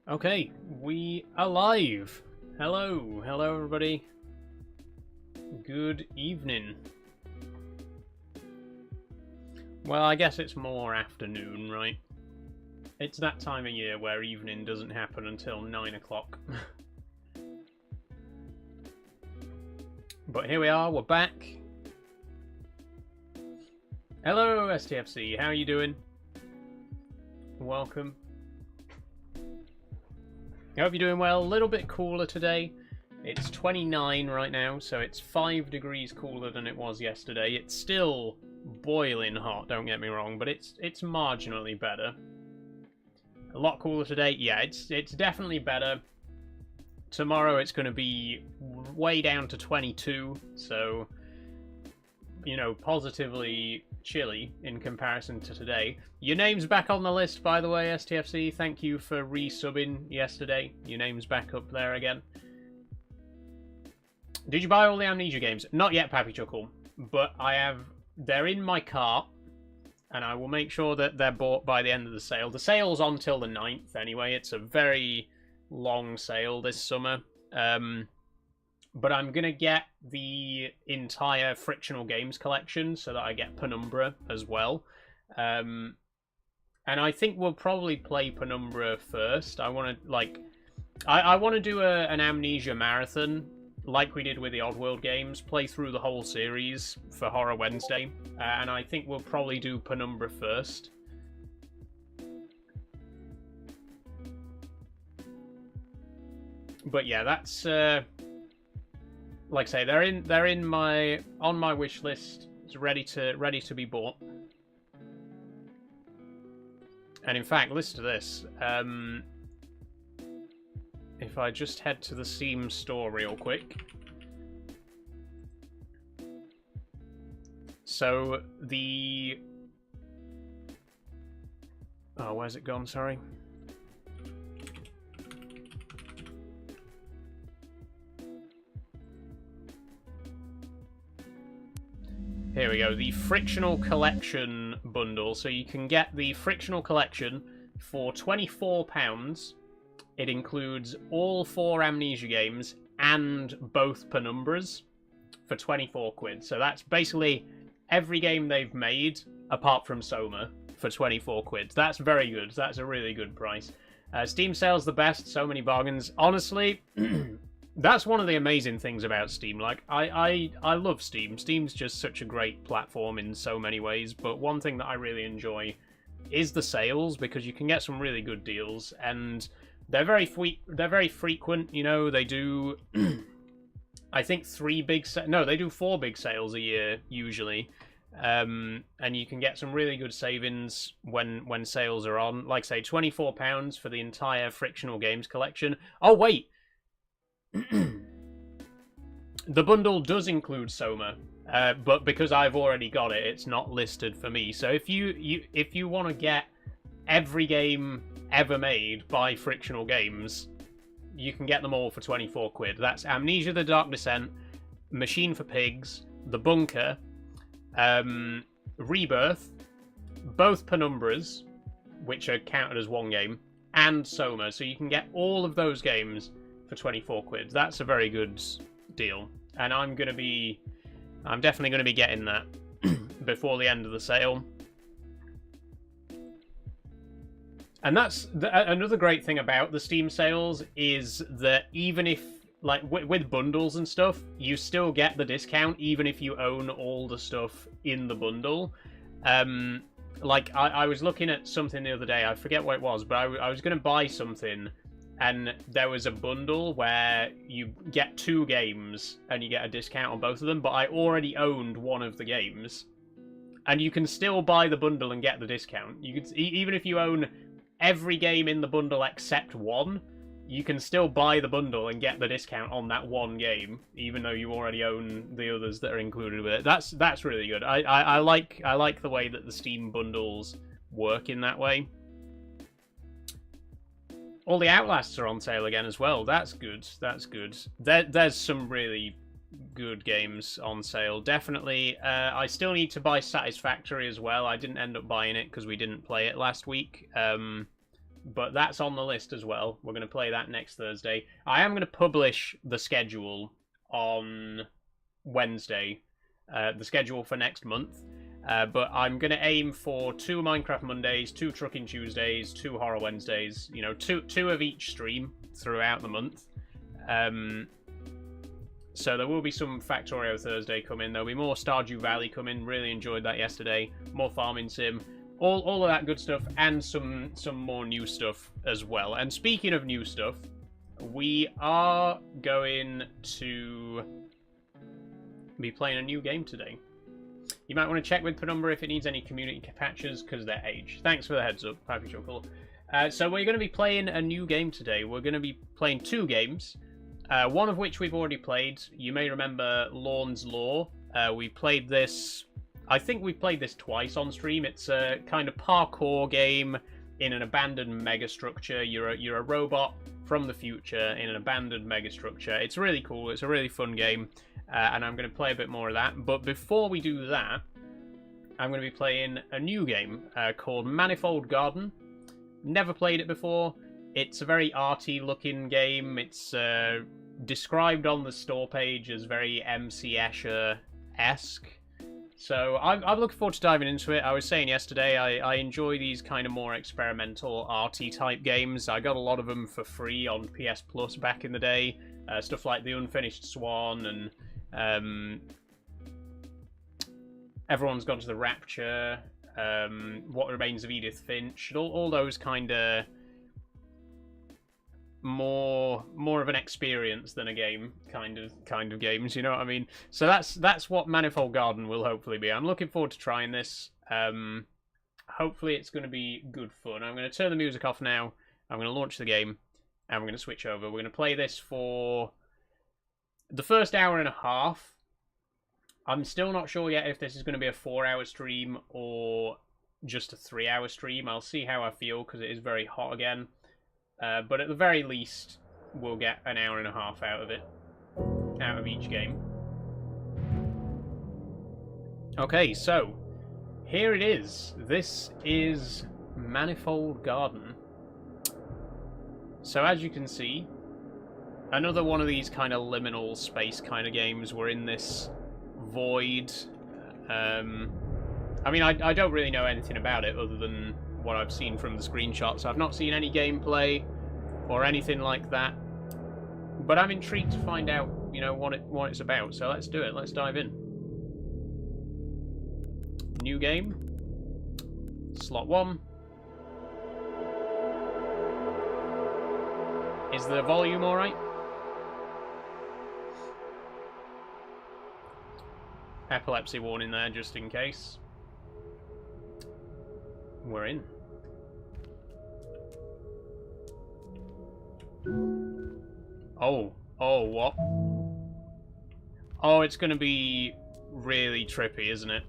Okay, we are live. Hello, everybody. Good evening. Well, I guess it's more afternoon, right? It's that time of year where evening doesn't happen until 9 o'clock. But here we are, we're back. Hello, STFC, how are you doing? Welcome. I hope you're doing well. A little bit cooler today. It's 29 right now, so it's 5 degrees cooler than it was yesterday. It's still boiling hot, don't get me wrong, but it's marginally better. A lot cooler today. Yeah, it's definitely better. Tomorrow it's going to be way down to 22, so, you know, positively chilly in comparison to today. Your name's back on the list, by the way, STFC. Thank you for resubbing yesterday. Your name's back up there again. Did you buy all the Amnesia games? Not yet, Pappy Chuckle, but I have. They're in my cart, and I will make sure that they're bought by the end of the sale. The sale's on till the 9th anyway. It's a very long sale this summer. But I'm going to get the entire Frictional Games collection so that I get Penumbra as well. And I think we'll probably play Penumbra first. I want to, like, I want to do an Amnesia marathon like we did with the Oddworld games, play through the whole series for Horror Wednesday. And I think we'll probably do Penumbra first. But yeah, that's like I say, they're in my on my wish list. It's ready to be bought. And in fact, listen to this. If I just head to the Steam store real quick. So the where's it gone? Sorry. Here we go, the Frictional Collection bundle. So you can get the Frictional Collection for £24. It includes all 4 Amnesia games and both Penumbras for 24 quid. So that's basically every game they've made, apart from Soma, for 24 quid. That's very good. That's a really good price. Steam sale's the best, so many bargains. Honestly, that's one of the amazing things about Steam. Like, I love Steam. Steam's just such a great platform in so many ways, but one thing that I really enjoy is the sales, because you can get some really good deals, and they're very frequent, you know. They do I think 3 big they do 4 big sales a year usually. And you can get some really good savings when sales are on. Like, say, £24 for the entire Frictional Games collection. Oh wait, the bundle does include Soma, but because I've already got it, it's not listed for me. So if you want to get every game ever made by Frictional Games, you can get them all for 24 quid. That's Amnesia: The Dark Descent, Machine for Pigs, The Bunker, Rebirth, both Penumbras, which are counted as one game, and Soma. So you can get all of those games for 24 quid. That's a very good deal. And I'm definitely going to be getting that before the end of the sale. And that's another great thing about the Steam sales, is that even if, like, with bundles and stuff, you still get the discount even if you own all the stuff in the bundle. Like, I was looking at something the other day, I forget what it was, but I was going to buy something, and there was a bundle where you get 2 games and you get a discount on both of them, but I already owned one of the games. And you can still buy the bundle and get the discount. You could, even if you own every game in the bundle except one, you can still buy the bundle and get the discount on that one game, even though you already own the others that are included with it. That's really good. I like the way that the Steam bundles work in that way. All the Outlasts are on sale again as well. That's good. That's good. There's some really good games on sale. Definitely. I still need to buy Satisfactory as well. I didn't end up buying it because we didn't play it last week. but that's on the list as well. We're going to play that next Thursday. I am going to publish the schedule on Wednesday, the schedule for next month. But I'm going to aim for 2 Minecraft Mondays, 2 Trucking Tuesdays, 2 Horror Wednesdays. You know, two of each stream throughout the month. So there will be some Factorio Thursday coming. There'll be more Stardew Valley coming. Really enjoyed that yesterday. More Farming Sim. All of that good stuff, and some more new stuff as well. And speaking of new stuff, we are going to be playing a new game today. You might want to check with Penumbra if it needs any community patches, because they're aged. Thanks for the heads up, Happy Chuckle. So we're going to be playing a new game today. We're going to be playing 2 games, one of which we've already played. You may remember Lorn's Law. We played this... I think we've played this twice on stream. It's a kind of parkour game in an abandoned megastructure. You're a robot from the future in an abandoned megastructure. It's really cool. It's a really fun game, and I'm going to play a bit more of that. But before we do that, I'm going to be playing a new game called Manifold Garden. Never played it before. It's a very arty-looking game. It's described on the store page as very MC Escher-esque. So I'm looking forward to diving into it. I was saying yesterday, I enjoy these kind of more experimental, arty type games. I got a lot of them for free on PS Plus back in the day. Stuff like The Unfinished Swan and Everyone's Gone to the Rapture, What Remains of Edith Finch, all those kind of more of an experience than a game kind of games, you know what I mean? So that's what Manifold Garden will hopefully be. I'm looking forward to trying this. Hopefully it's going to be good fun. I'm going to turn the music off now. I'm going to launch the game and we're going to switch over. We're going to play this for the first hour and a half. I'm still not sure yet if this is going to be a 4-hour stream or just a 3-hour stream. I'll see how I feel because it is very hot again. But at the very least, we'll get an hour and a half out of it, out of each game. Okay, so here it is. This is Manifold Garden. So as you can see, another one of these kind of liminal space kind of games. We're in this void. I mean, I don't really know anything about it other than what I've seen from the screenshots. I've not seen any gameplay or anything like that, but I'm intrigued to find out, you know, what it's about. So let's do it. Let's dive in. New game. Slot 1. Is the volume all right? Epilepsy warning there, just in case. We're in. Oh, what? Oh, it's going to be really trippy, isn't it?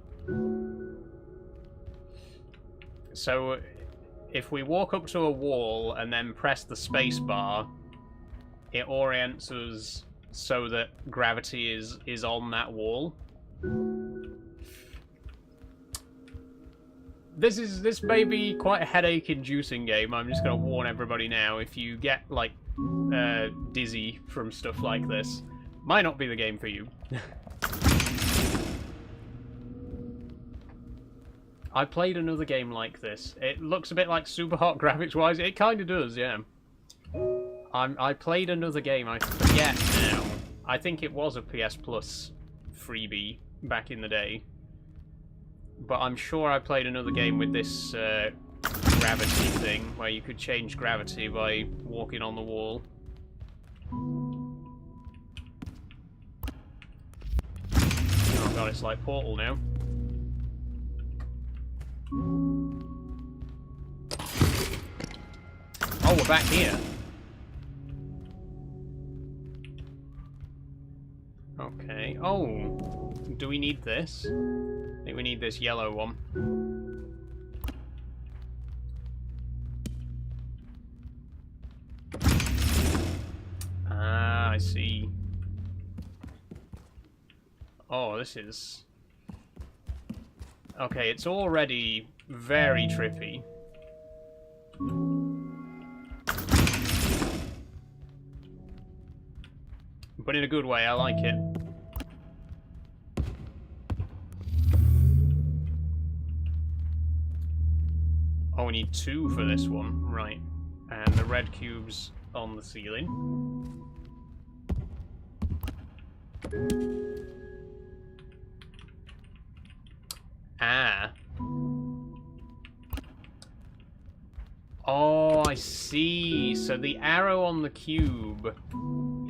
So, if we walk up to a wall and then press the space bar, it orients us so that gravity is on that wall. This may be quite a headache-inducing game. I'm just going to warn everybody now. If you get, like, dizzy from stuff like this, might not be the game for you. I played another game like this. It looks a bit like Super Hot graphics-wise. It kind of does, yeah. I played another game. I forget now. I think it was a PS Plus freebie back in the day. But I'm sure I played another game with this gravity thing, where you could change gravity by walking on the wall. Oh god, it's like Portal now. Oh, we're back here. Okay. Oh, do we need this? I think we need this yellow one. Ah, I see. Oh, this is... Okay, it's already very trippy. but in a good way. I like it. Oh, we need 2 for this one. Right. And the red cube's on the ceiling. Ah. Oh, I see. So the arrow on the cube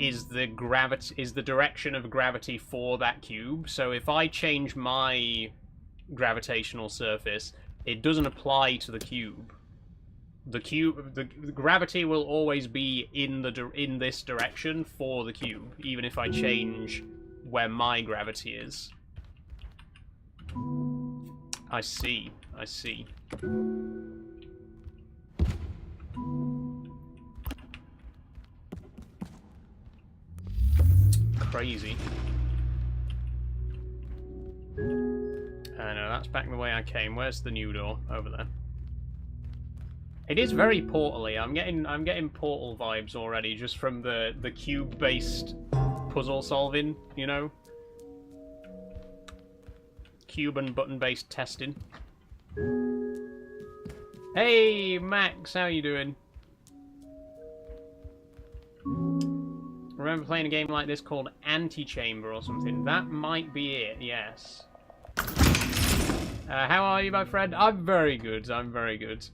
is the direction of gravity for that cube. So if I change my gravitational surface, it doesn't apply to the cube. The gravity will always be in this direction for the cube, even if I change where my gravity is. I see. I see. Crazy. No, that's back the way I came. Where's the new door? Over there. It is very portal-y. I'm getting portal vibes already, just from the cube-based puzzle solving, you know? Cube and button-based testing. Hey, Max, how you doing? Remember playing a game like this called Antichamber or something? That might be it, yes. How are you, my friend? I'm very good, I'm very good.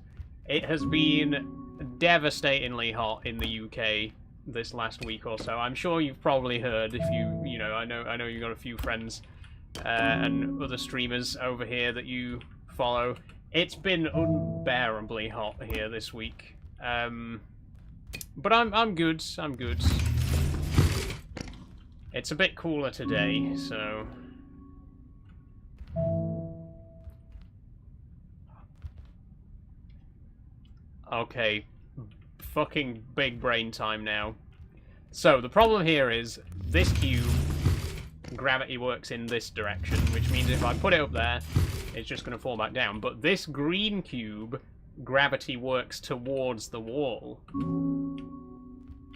It has been devastatingly hot in the UK this last week or so. I'm sure you've probably heard, if you know, I know you've got a few friends and other streamers over here that you follow. It's been unbearably hot here this week. But I'm good, I'm good. It's a bit cooler today, so... Okay, fucking big brain time now. So, the problem here is, this cube, gravity works in this direction, which means if I put it up there, it's just going to fall back down. But this green cube, gravity works towards the wall.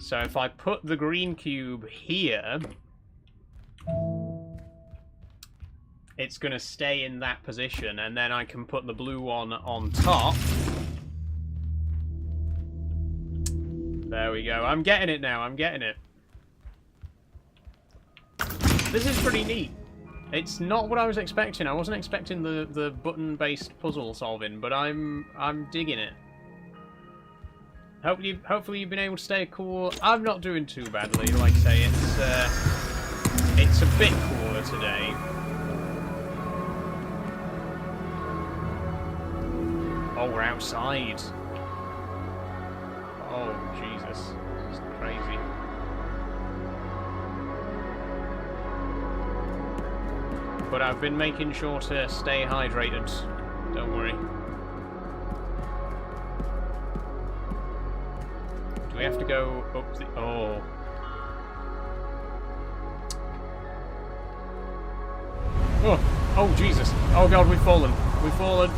So if I put the green cube here, it's going to stay in that position, and then I can put the blue one on top. There we go. I'm getting it now. I'm getting it. This is pretty neat. It's not what I was expecting. I wasn't expecting the button-based puzzle solving, but I'm digging it. Hopefully you've been able to stay cool. I'm not doing too badly. Like I say, it's a bit cooler today. Oh, we're outside. Oh, Jesus. This is crazy. But I've been making sure to stay hydrated. Don't worry. Do we have to go up the... Oh. Oh, oh Jesus. Oh God, we've fallen. We've fallen.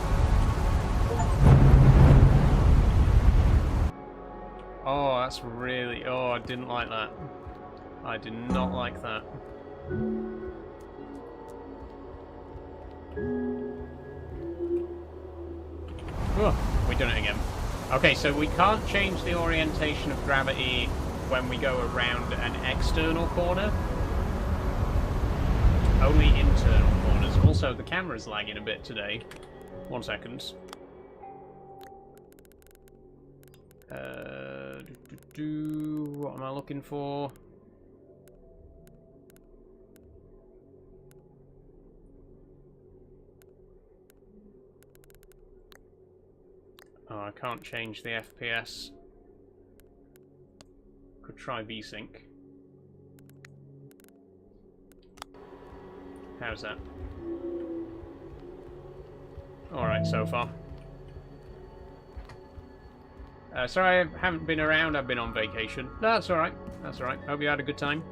Oh, that's really... Oh, I didn't like that. I did not like that. Oh, we've done it again. Okay, so we can't change the orientation of gravity when we go around an external corner. Only internal corners. Also, the camera's lagging a bit today. 1 second. What am I looking for? Oh, I can't change the FPS. Could try VSync. How's that? Alright so far. Sorry I haven't been around, I've been on vacation. No, that's alright. That's alright. Hope you had a good time.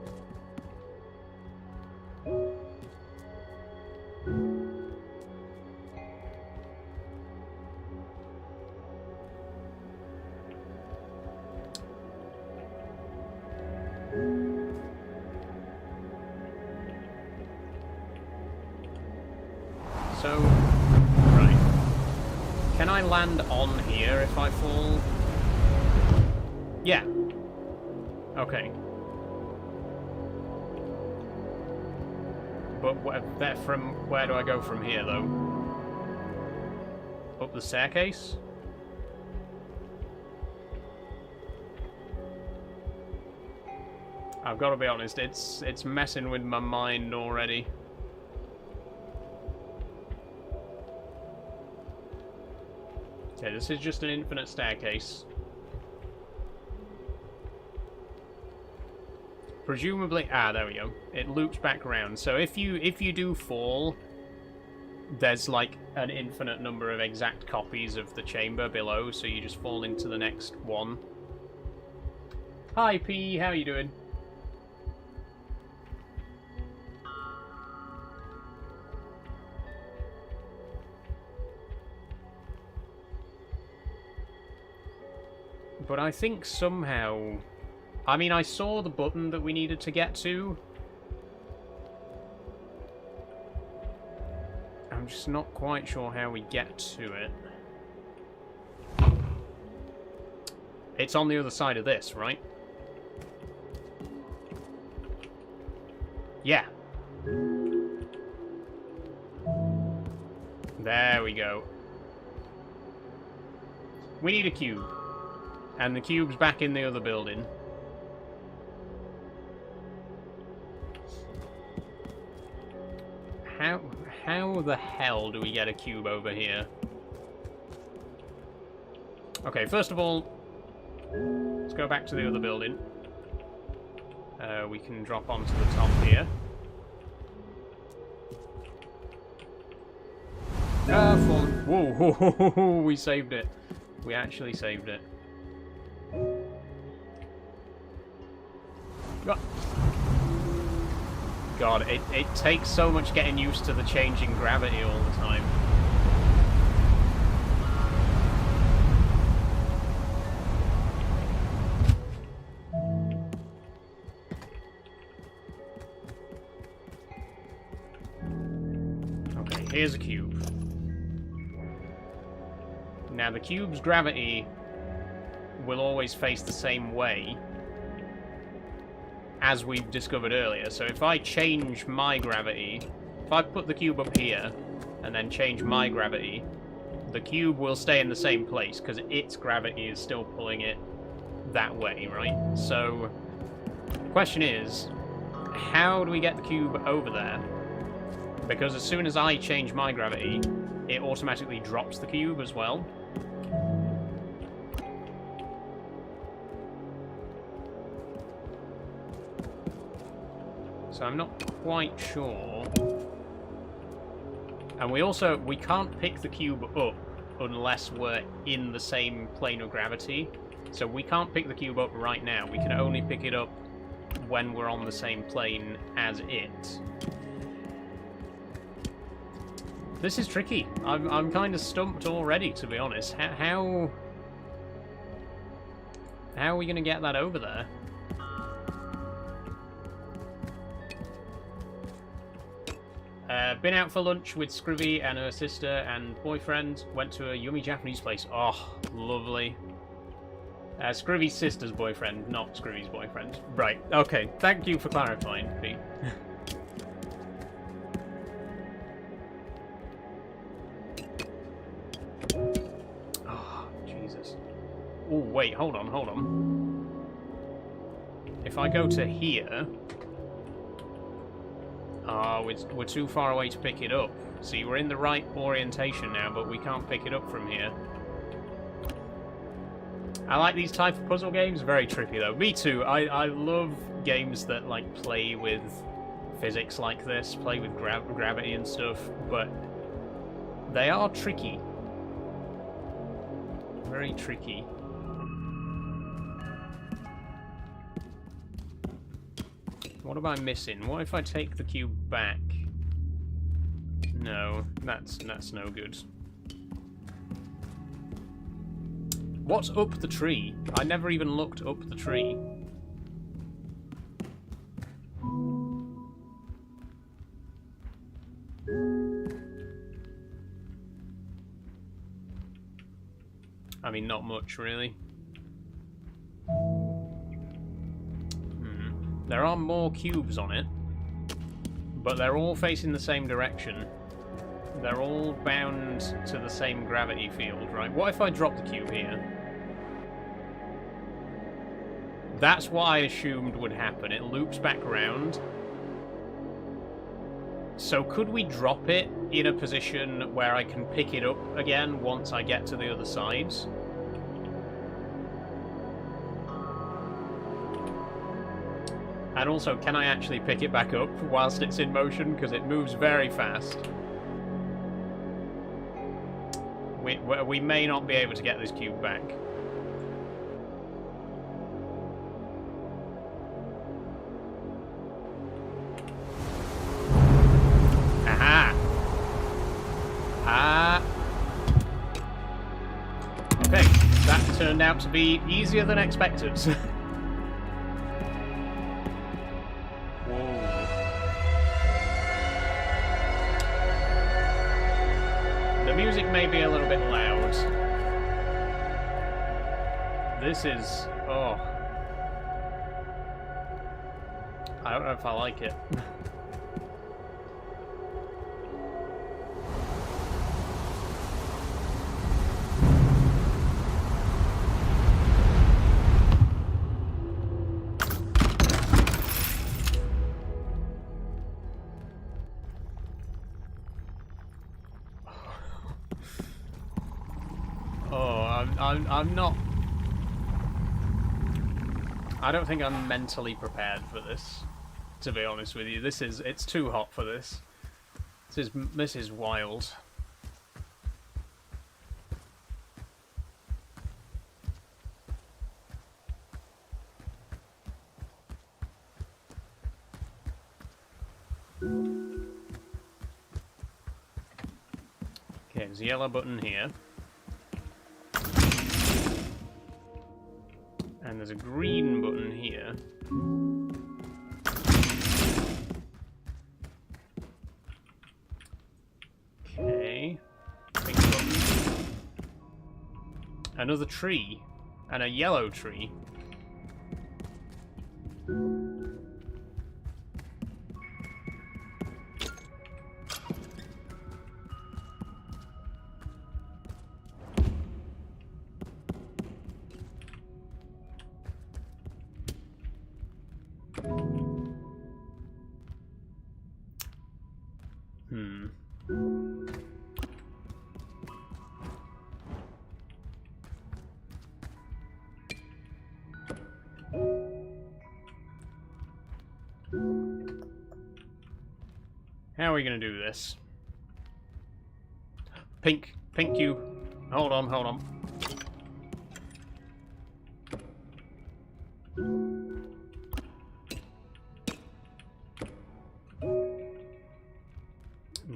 So, right. Can I land on here if I fall? Yeah. Okay. But where do I go from here, though? Up the staircase? I've got to be honest, it's messing with my mind already. Okay, this is just an infinite staircase. Presumably, there we go. It loops back around. So if you do fall, there's like an infinite number of exact copies of the chamber below, so you just fall into the next one. Hi P, how you doing? But I think somehow... I mean, I saw the button that we needed to get to. I'm just not quite sure how we get to it. It's on the other side of this, right? Yeah. There we go. We need a cube. And the cube's back in the other building. How the hell do we get a cube over here? Okay, first of all, let's go back to the other building. We can drop onto the top here. Fallen. Whoa, we saved it. We actually saved it. God, it takes so much getting used to the changing gravity all the time. Okay, here's a cube. Now, the cube's gravity will always face the same way, as we discovered earlier. So if I change my gravity, if I put the cube up here and then change my gravity, the cube will stay in the same place because its gravity is still pulling it that way, right? So the question is, how do we get the cube over there? Because as soon as I change my gravity, it automatically drops the cube as well. So I'm not quite sure. And we can't pick the cube up unless we're in the same plane of gravity. So we can't pick the cube up right now. We can only pick it up when we're on the same plane as it. This is tricky. I'm kind of stumped already, to be honest. How are we going to get that over there? Been out for lunch with Scrivy and her sister and boyfriend. Went to a yummy Japanese place. Oh, lovely. Scrivy's sister's boyfriend, not Scrivy's boyfriend. Right, okay. Thank you for clarifying, Pete. Oh, Jesus. Oh, wait, hold on. If I go to here... we're too far away to pick it up. See, we're in the right orientation now, but we can't pick it up from here. I like these type of puzzle games. Very trippy, though. Me too. I love games that, like, play with physics like this, play with gravity and stuff, but they are tricky. Very tricky. What am I missing? What if I take the cube back? No, that's no good. What's up the tree? I never even looked up the tree. I mean, not much, really. There are more cubes on it, but they're all facing the same direction. They're all bound to the same gravity field, right? What if I drop the cube here? That's what I assumed would happen. It loops back around. So could we drop it in a position where I can pick it up again once I get to the other sides? And also, can I actually pick it back up whilst it's in motion? Because it moves very fast. We may not be able to get this cube back. Aha! Ah! Okay, that turned out to be easier than expected. Music may be a little bit loud. This is... oh. I don't know if I like it. I'm not... I don't think I'm mentally prepared for this, to be honest with you. It's too hot for this. This is wild. Okay, there's a yellow button here. And there's a green button here. Okay. Pink button. Another tree. And a yellow tree. How are we going to do this? Pink you. Hold on.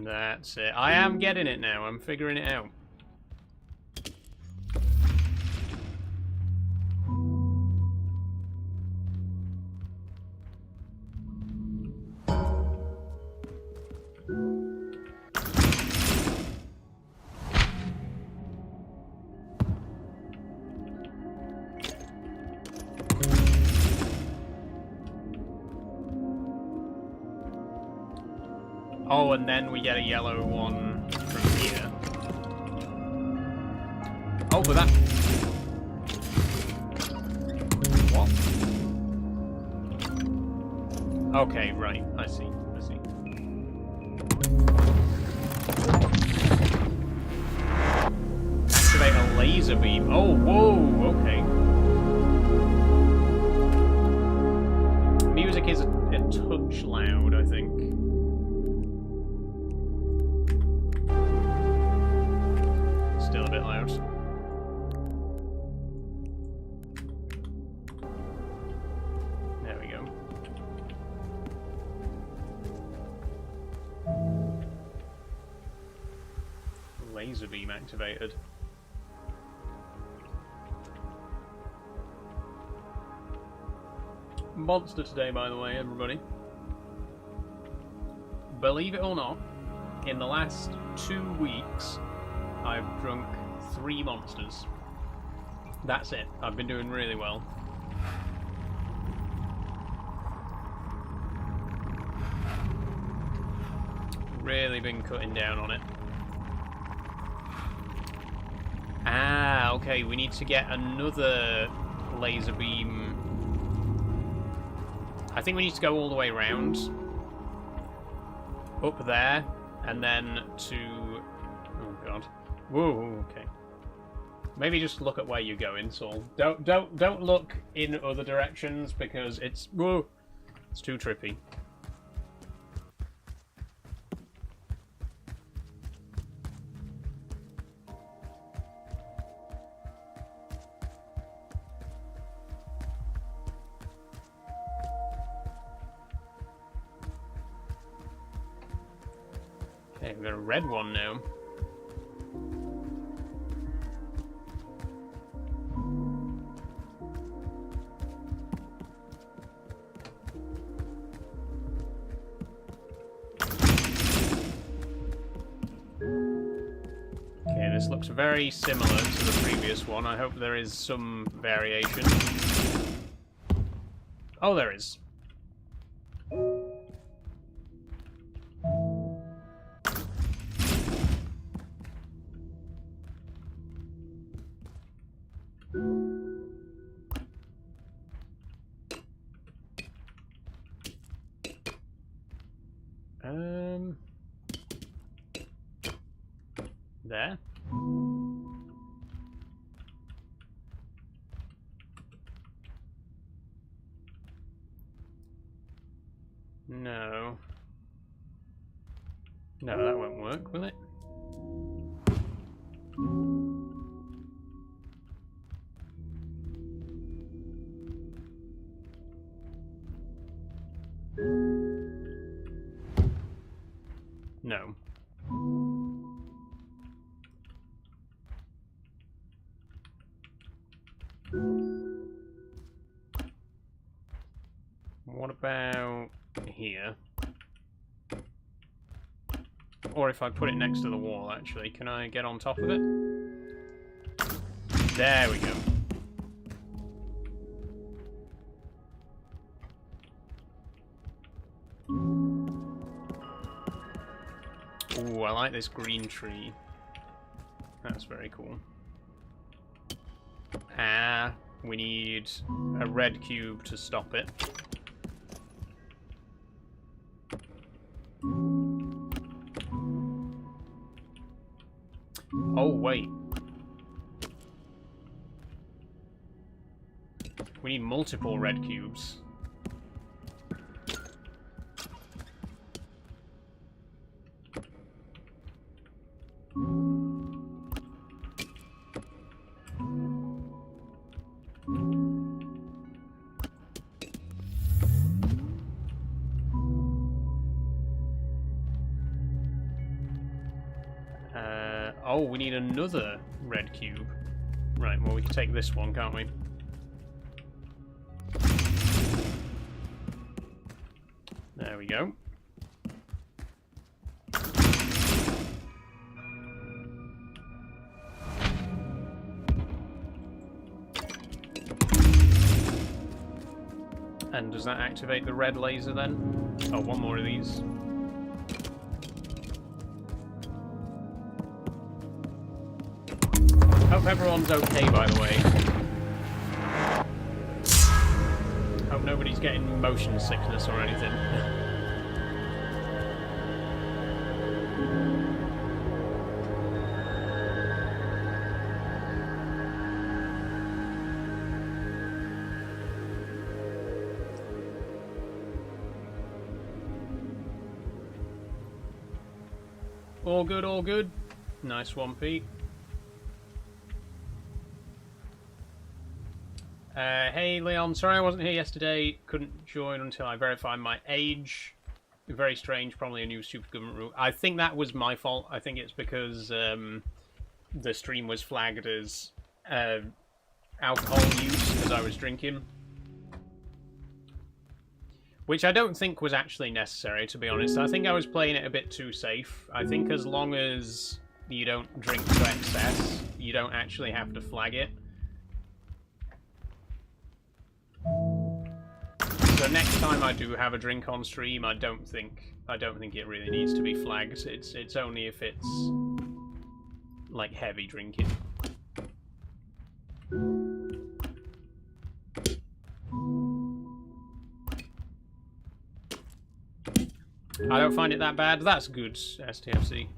That's it. I am getting it now. I'm figuring it out. Oh, and then we get a yellow one from here. Oh, but that... what? Okay, right. I see. Activate a laser beam. Oh, whoa, okay. Music is a touch loud, I think. Still a bit loud. There we go. Laser beam activated. Monster today, by the way, everybody. Believe it or not, in the last 2 weeks, I've drunk 3 monsters. That's it. I've been doing really well. Really been cutting down on it. Ah, okay, we need to get another laser beam. I think we need to go all the way around. Up there, and then to... Oh god. Whoa, okay. Maybe just look at where you're going, Saul. Don't look in other directions because it's... Whoa! It's too trippy. Okay, we've got a red one now. Okay, this looks very similar to the previous one. I hope there is some variation. Oh, there is. There. No. No, that won't work, will it? No. What about here? Or if I put it next to the wall, actually. Can I get on top of it? There we go. Ooh, I like this green tree. That's very cool. Ah, we need a red cube to stop it. Oh, wait. We need multiple red cubes. Oh, we need another red cube. Right, well, we can take this one, can't we? There we go. And does that activate the red laser then? Oh, one more of these. Hope everyone's okay, by the way. Hope nobody's getting motion sickness or anything. All good, all good. Nice one, Pete. Hey Leon, sorry I wasn't here yesterday. Couldn't join until I verified my age. Very strange, probably a new super government rule. I think that was my fault. I think it's because the stream was flagged as alcohol use because I was drinking. Which I don't think was actually necessary, to be honest. I think I was playing it a bit too safe. I think as long as you don't drink to excess, you don't actually have to flag it. So next time I do have a drink on stream, I don't think it really needs to be flagged. It's only if it's like heavy drinking. I don't find it that bad. That's good, STFC.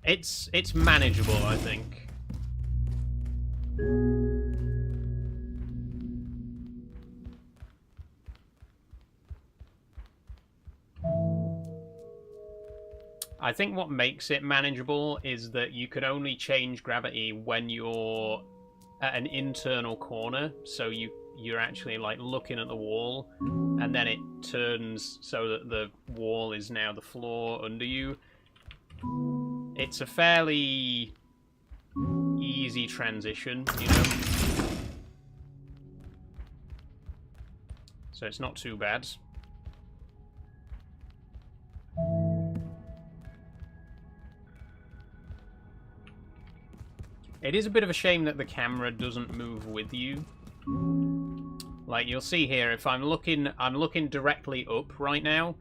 It's manageable, I think. I think what makes it manageable is that you can only change gravity when you're at an internal corner, so you're actually like looking at the wall, and then it turns so that the wall is now the floor under you. It's a fairly easy transition, you know? So it's not too bad. It is a bit of a shame that the camera doesn't move with you. Like, you'll see here, if I'm looking directly up right now,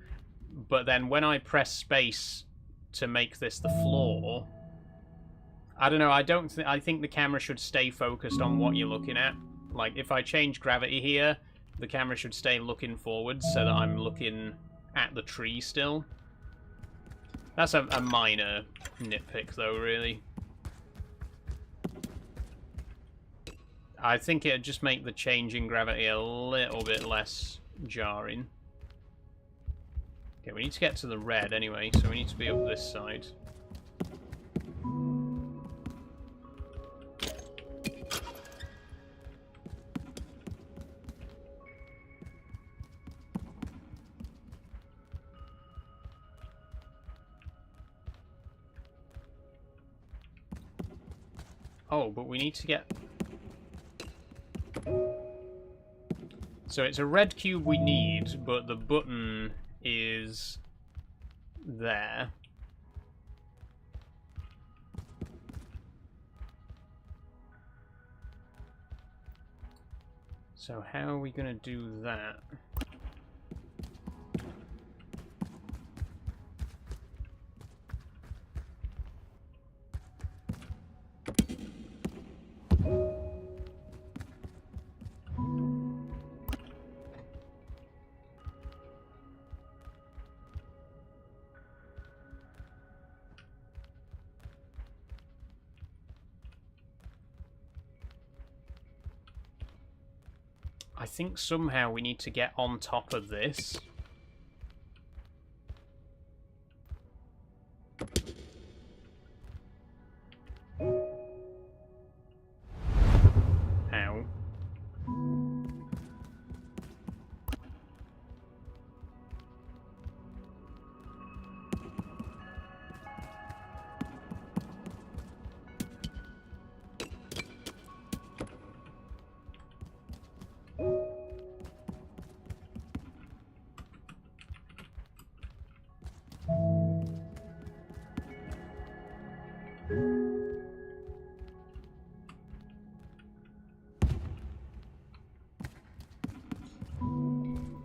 but then when I press space to make this the floor, I don't know, I think the camera should stay focused on what you're looking at. Like, if I change gravity here, the camera should stay looking forwards so that I'm looking at the tree still. That's a minor nitpick, though, really. I think it'd just make the change in gravity a little bit less jarring. Okay, we need to get to the red anyway, so we need to be up this side. Oh, but we need to get... So it's a red cube we need, but the button is there. So how are we going to do that? I think somehow we need to get on top of this. Ow.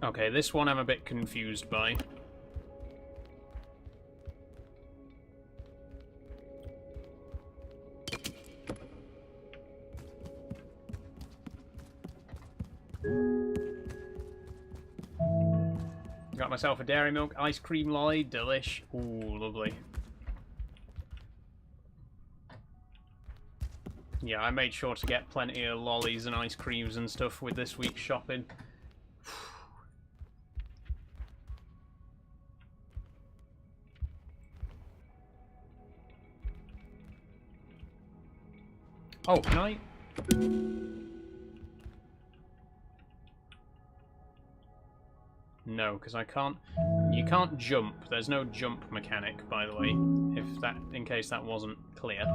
Okay, this one I'm a bit confused by. Got myself a dairy milk ice cream lolly, delish. Ooh, lovely. Yeah, I made sure to get plenty of lollies and ice creams and stuff with this week's shopping. Oh, can I? No, because I can't... You can't jump. There's no jump mechanic, by the way, in case that wasn't clear.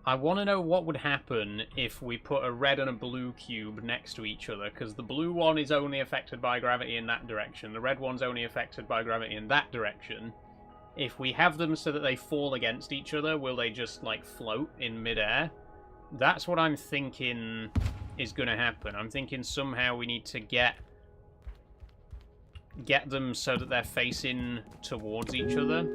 I want to know what would happen if we put a red and a blue cube next to each other, because the blue one is only affected by gravity in that direction, the red one's only affected by gravity in that direction. If we have them so that they fall against each other, will they just, like, float in midair? That's what I'm thinking is going to happen. I'm thinking somehow we need to get them so that they're facing towards each other.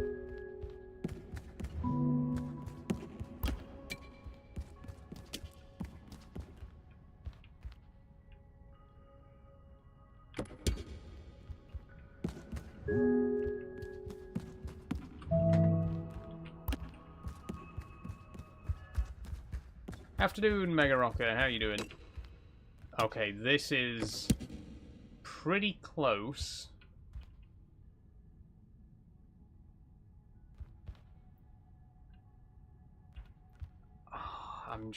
Afternoon, Mega Rocker. How you doing? Okay, this is pretty close.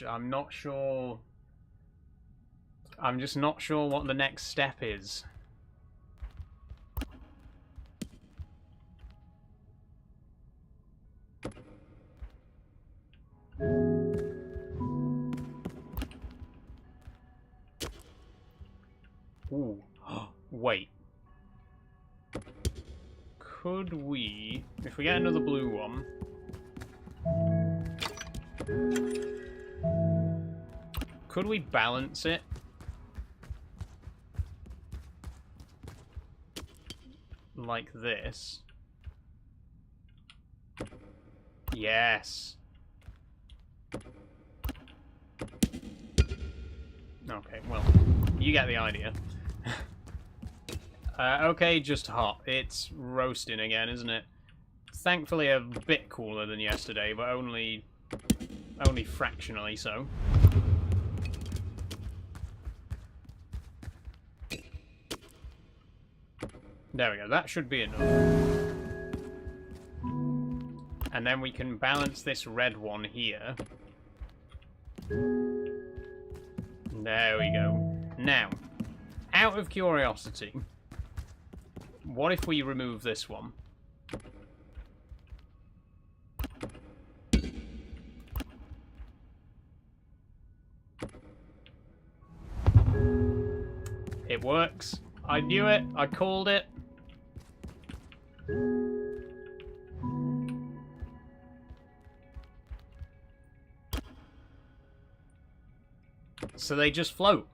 I'm not sure. I'm just not sure what the next step is. Ooh. Wait. Could we... If we get another blue one... Could we balance it? Like this? Yes. Okay, well, you get the idea. Okay, just hot. It's roasting again, isn't it? Thankfully a bit cooler than yesterday, but only fractionally so. There we go, that should be enough. And then we can balance this red one here. There we go. Now, out of curiosity, what if we remove this one? It works. I knew it. I called it. So they just float.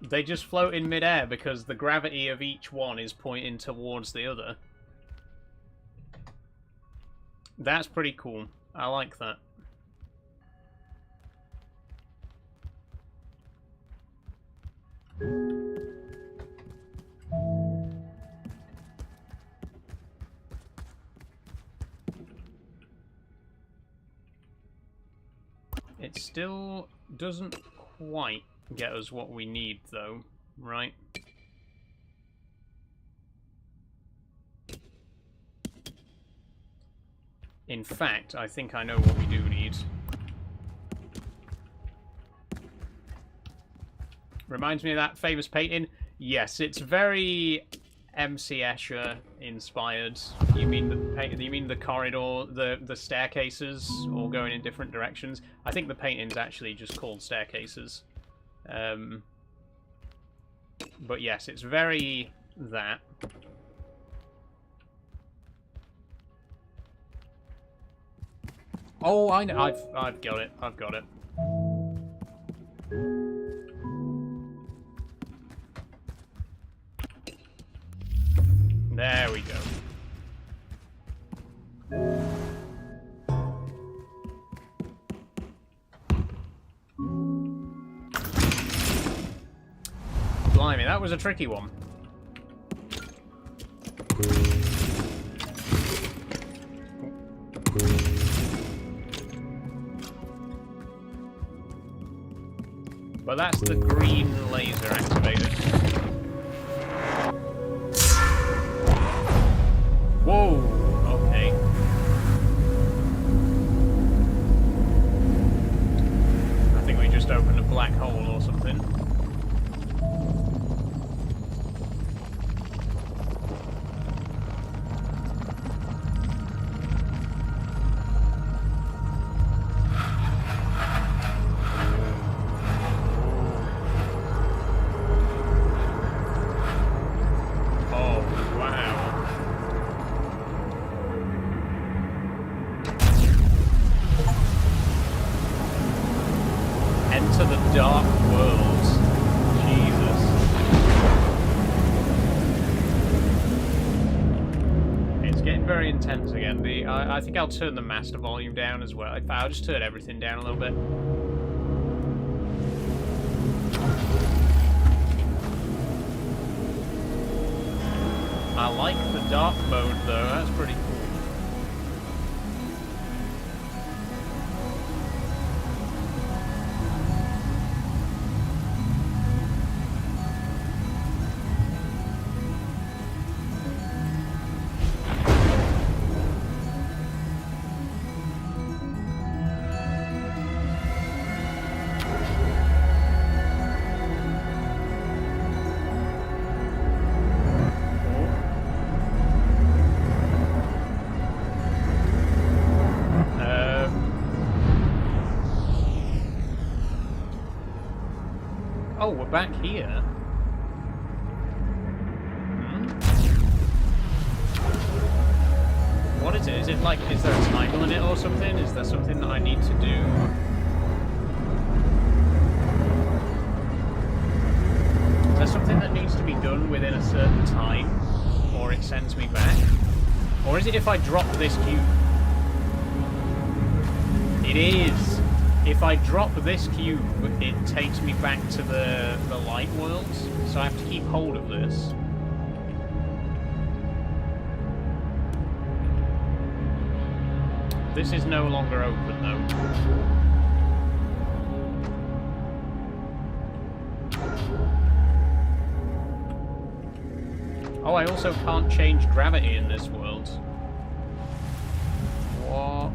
They just float in midair because the gravity of each one is pointing towards the other. That's pretty cool. I like that. It still doesn't quite get us what we need, though, right? In fact, I think I know what we do need. Reminds me of that famous painting? Yes, it's very MC Escher inspired. You mean the corridor, the staircases, all going in different directions? I think the painting's actually just called staircases. But yes, it's very that. Oh, I know. I've got it. I've got it. There we go. Blimey, that was a tricky one. But that's the green laser activated. Whoa, okay. I think we just opened a black hole or something. Enter the dark world. Jesus. It's getting very intense again. I think I'll turn the master volume down as well. In fact, I'll just turn everything down a little bit. I like the dark mode though, that's pretty cool. Oh, we're back here. What is it? Is it like, is there a time limit or something? Is there something that I need to do? Is there something that needs to be done within a certain time? Or it sends me back? Or is it if I drop this cube? It is! If I drop this cube, it takes me back to the light worlds, so I have to keep hold of this. This is no longer open, though. Oh, I also can't change gravity in this world. What?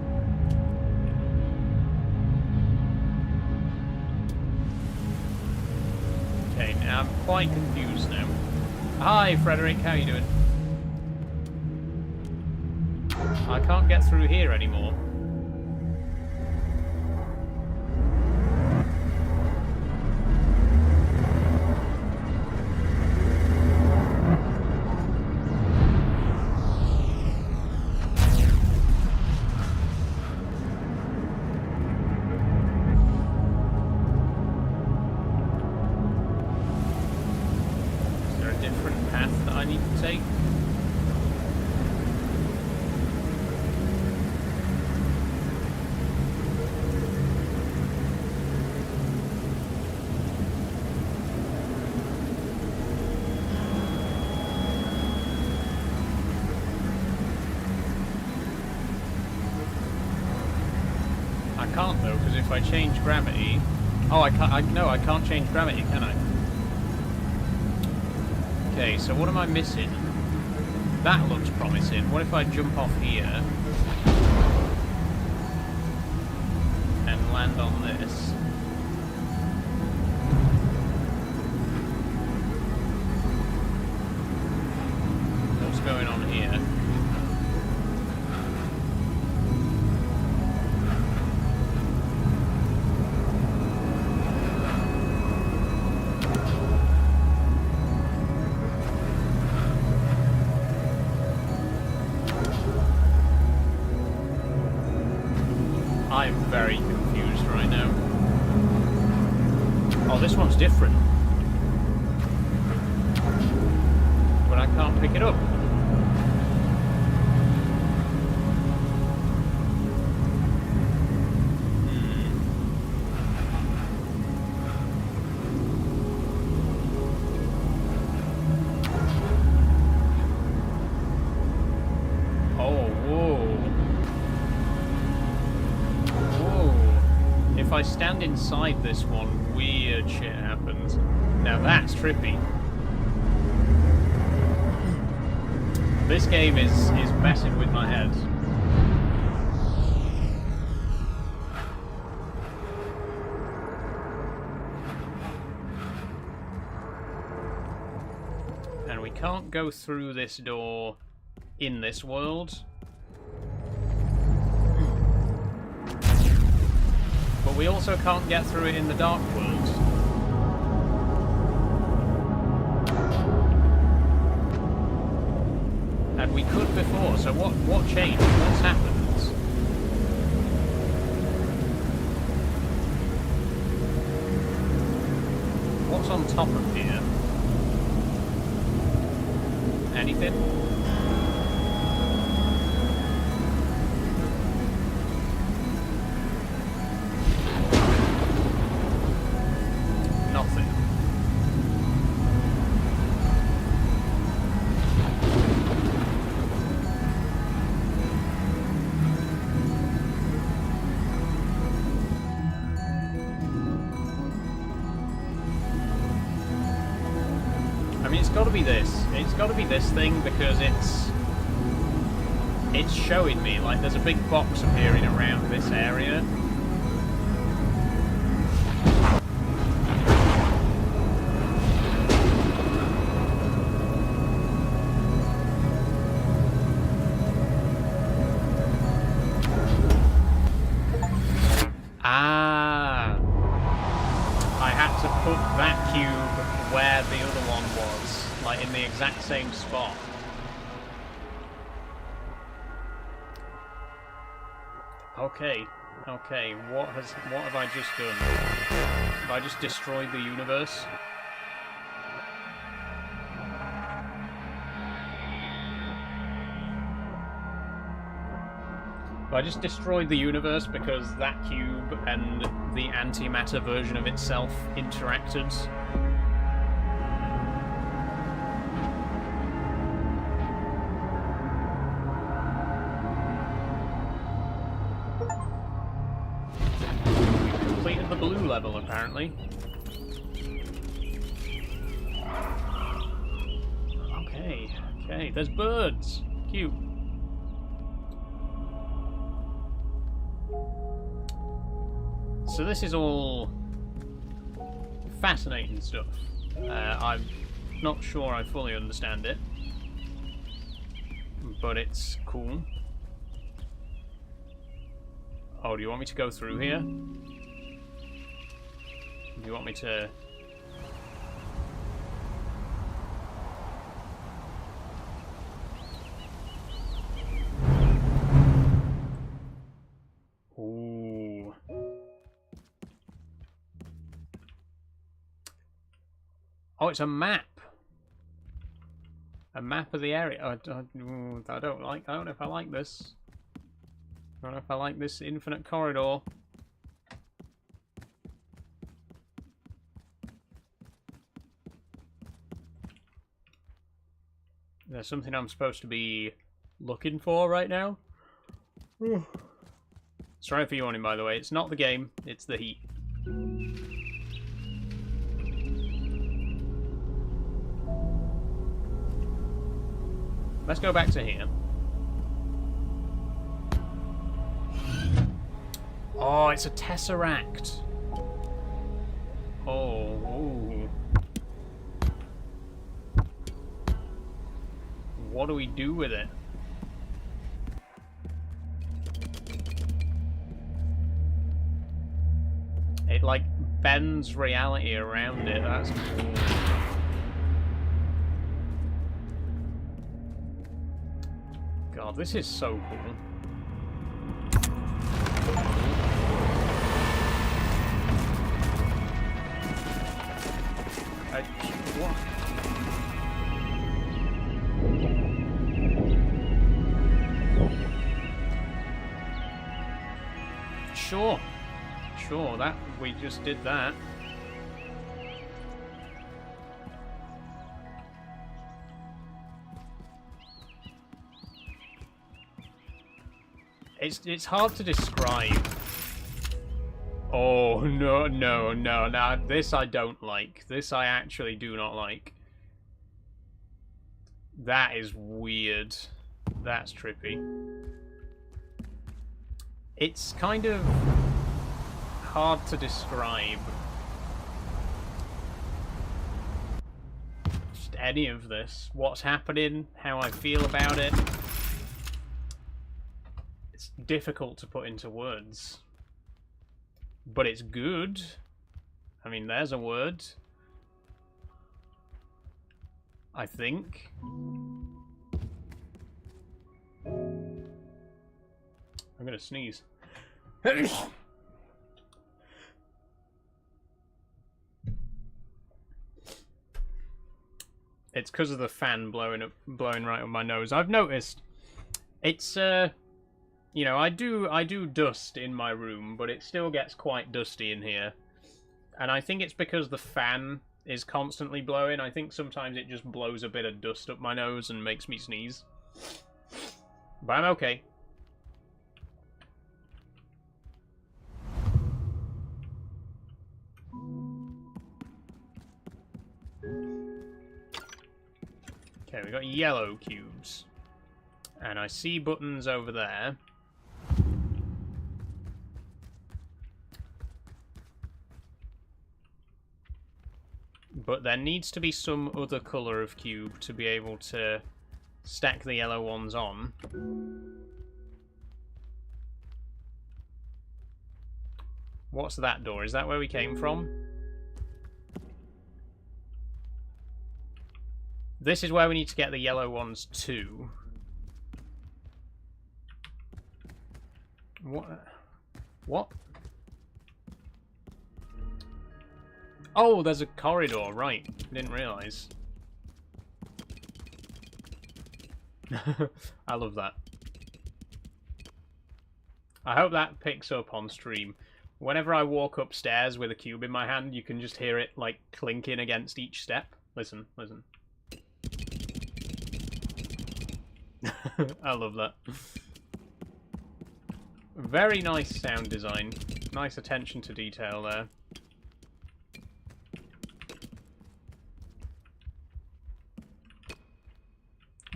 Okay, now I'm quite confused now. Hi, Frederick, how are you doing? I can't get through here anymore. I can't though, because if I change gravity... Oh, I can't... No, I can't change gravity, can I? Okay, so what am I missing? That looks promising. What if I jump off here and land on this? What's going on here? I'm very confused right now. Oh, this one's different. But I can't pick it up. If I stand inside this one, weird shit happens. Now that's trippy. This game is messing with my head. And we can't go through this door in this world. But we also can't get through it in the Dark World. And we could before, so what changed? What's happened? What's on top of here? Anything? Nothing. I mean, it's got to be this. It's got to be this thing because it's showing me like there's a big box appearing around this area. Ah, I had to put that cube where the other one was, like in the exact same spot. Okay, okay, what have I just done? Have I just destroyed the universe? I just destroyed the universe because that cube and the antimatter version of itself interacted. We've completed the blue level, apparently. Okay, okay, there's birds. Cute. So this is all fascinating stuff. I'm not sure I fully understand it, but it's cool. Oh, do you want me to go through here? Do you want me to... Ooh. Oh, it's a map. A map of the area. I don't know if I like this. I don't know if I like this infinite corridor. There's something I'm supposed to be looking for right now. Sorry for yawning, by the way. It's not the game, it's the heat. Let's go back to here. Oh, it's a tesseract. Oh, ooh. What do we do with it? It, like, bends reality around it. That's cool. God, this is so cool. What? Sure. Sure, that we just did that. It's hard to describe. Oh, no, this I don't like. This I actually do not like. That is weird. That's trippy. It's kind of hard to describe. Just any of this. What's happening, how I feel about it. It's difficult to put into words. But it's good. I mean, there's a word. I think. I'm gonna sneeze. It's because of the fan blowing right on my nose. I've noticed. It's you know, I do dust in my room, but it still gets quite dusty in here. And I think it's because the fan is constantly blowing. I think sometimes it just blows a bit of dust up my nose and makes me sneeze. But I'm okay. Okay, we got yellow cubes. And I see buttons over there. But there needs to be some other colour of cube to be able to stack the yellow ones on. What's that door? Is that where we came from? This is where we need to get the yellow ones to. What? What? Oh, there's a corridor, right. Didn't realise. I love that. I hope that picks up on stream. Whenever I walk upstairs with a cube in my hand, you can just hear it, like, clinking against each step. Listen, listen. I love that. Very nice sound design. Nice attention to detail there.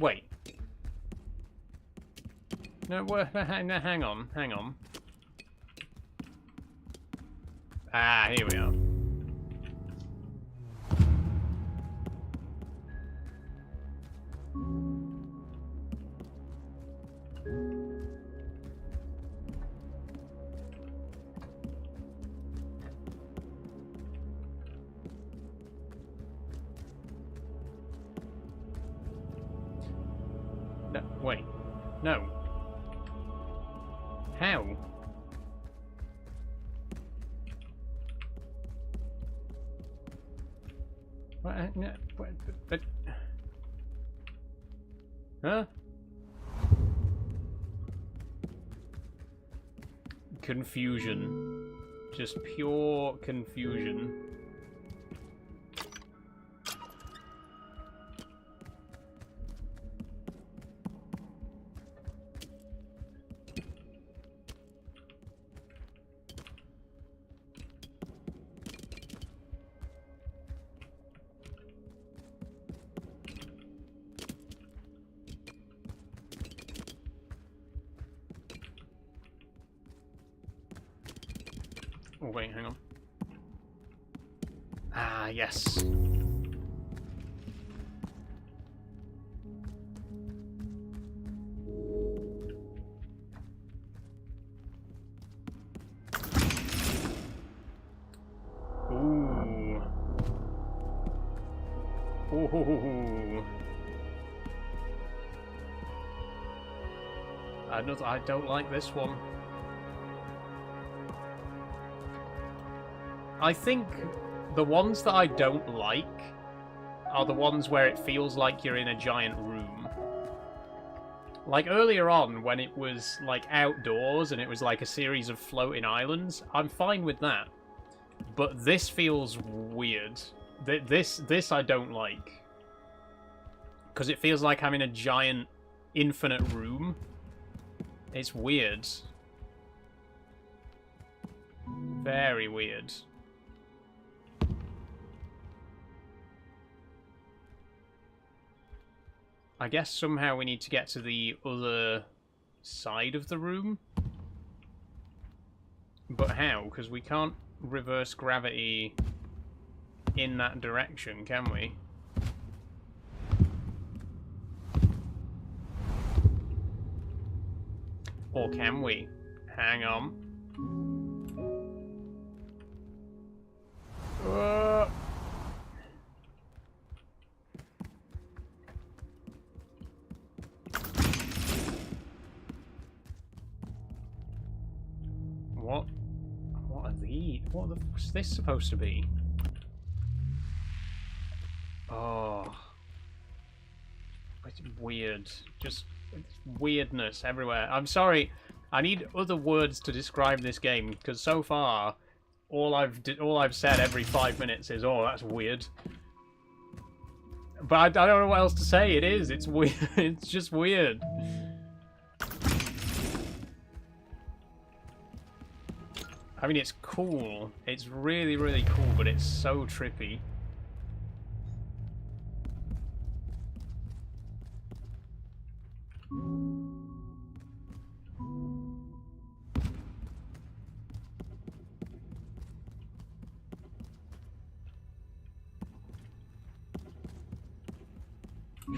Wait. No, hang on, hang on. Ah, here we are. No, wait. No. How? What? No, but... Huh? Confusion. Just pure confusion. Oh, wait, hang on. Ah, yes. Ooh. Ooh. I don't like this one. I think the ones that I don't like are the ones where it feels like you're in a giant room. Like earlier on, when it was like outdoors and it was like a series of floating islands, I'm fine with that. But this feels weird. This I don't like. Because it feels like I'm in a giant, infinite room. It's weird. Very weird. I guess somehow we need to get to the other side of the room. But how? Because we can't reverse gravity in that direction, can we? Or can we? Hang on. What are these? What the fuck's this supposed to be? Oh. It's weird. Just weirdness everywhere. I'm sorry. I need other words to describe this game, because so far, all I've said every 5 minutes is, "Oh, that's weird." But I don't know what else to say. It is. It's weird. It's just weird. I mean, it's cool. It's really, really cool, but it's so trippy.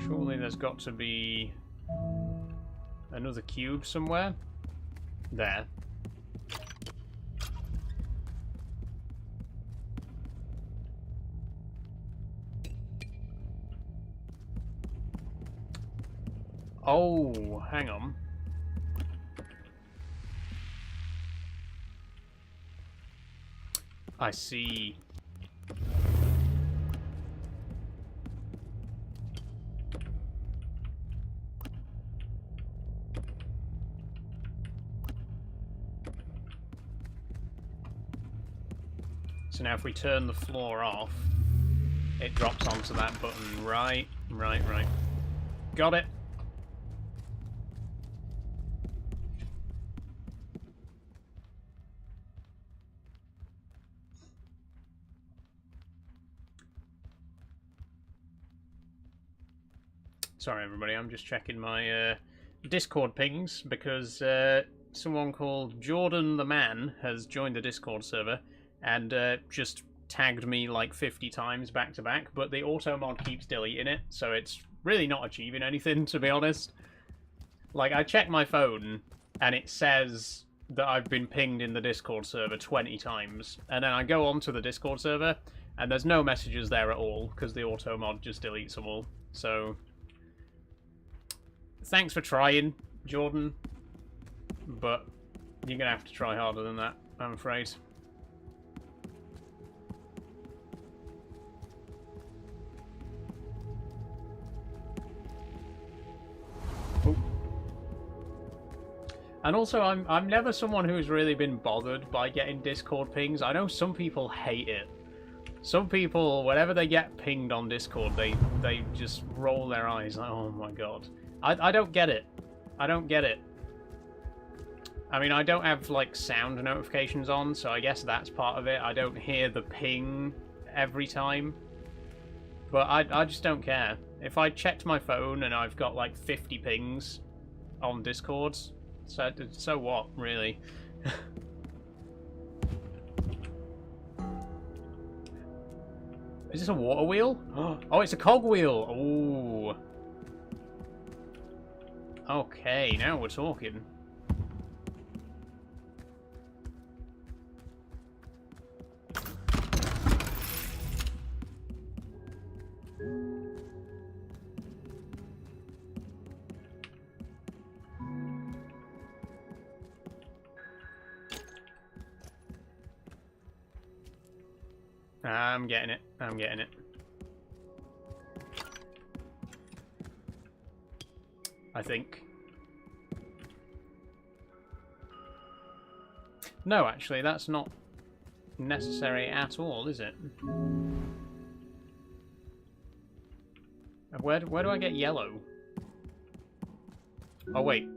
Surely there's got to be another cube somewhere. There. Oh, hang on. I see. So now if we turn the floor off, it drops onto that button. Right. Got it. Sorry everybody, I'm just checking my Discord pings because someone called Jordan the Man has joined the Discord server and just tagged me like 50 times back to back, but the auto mod keeps deleting it, so it's really not achieving anything, to be honest. Like, I check my phone and it says that I've been pinged in the Discord server 20 times, and then I go onto the Discord server and there's no messages there at all because the auto mod just deletes them all. So thanks for trying, Jordan, but you're gonna have to try harder than that, I'm afraid. And also, I'm never someone who's really been bothered by getting Discord pings. I know some people hate it. Some people, whenever they get pinged on Discord, they just roll their eyes like, oh my god. I don't get it. I don't get it. I mean, I don't have, like, sound notifications on, so I guess that's part of it. I don't hear the ping every time. But I just don't care. If I checked my phone and I've got, like, 50 pings on Discord, so what, really? Is this a water wheel? Oh, it's a cogwheel! Ooh. Okay, now we're talking. I'm getting it. I'm getting it. I think. No, actually, that's not necessary at all, is it? Where do I get yellow? Oh, wait.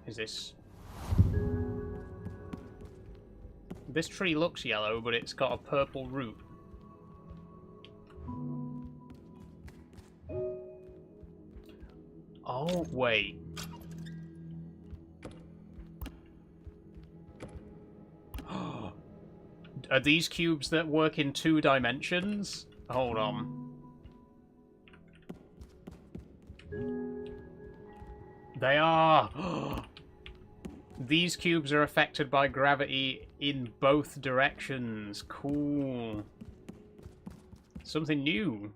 Is this... This tree looks yellow, but it's got a purple root. Oh, wait. Are these cubes that work in 2 dimensions? Hold on. They are! These cubes are affected by gravity in both directions. Cool. Something new.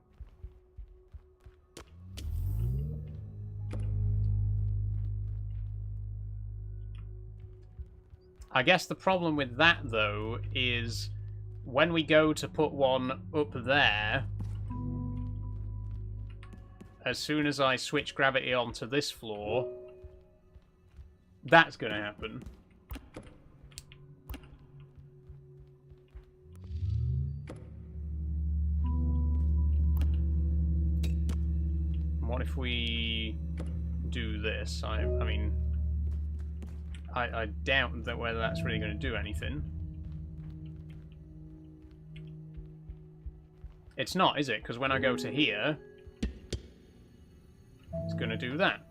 I guess the problem with that, though, is when we go to put one up there, as soon as I switch gravity onto this floor, that's going to happen. What if we do this? I mean, I doubt that whether that's really going to do anything. It's not, is it? Because when I go to here, it's going to do that.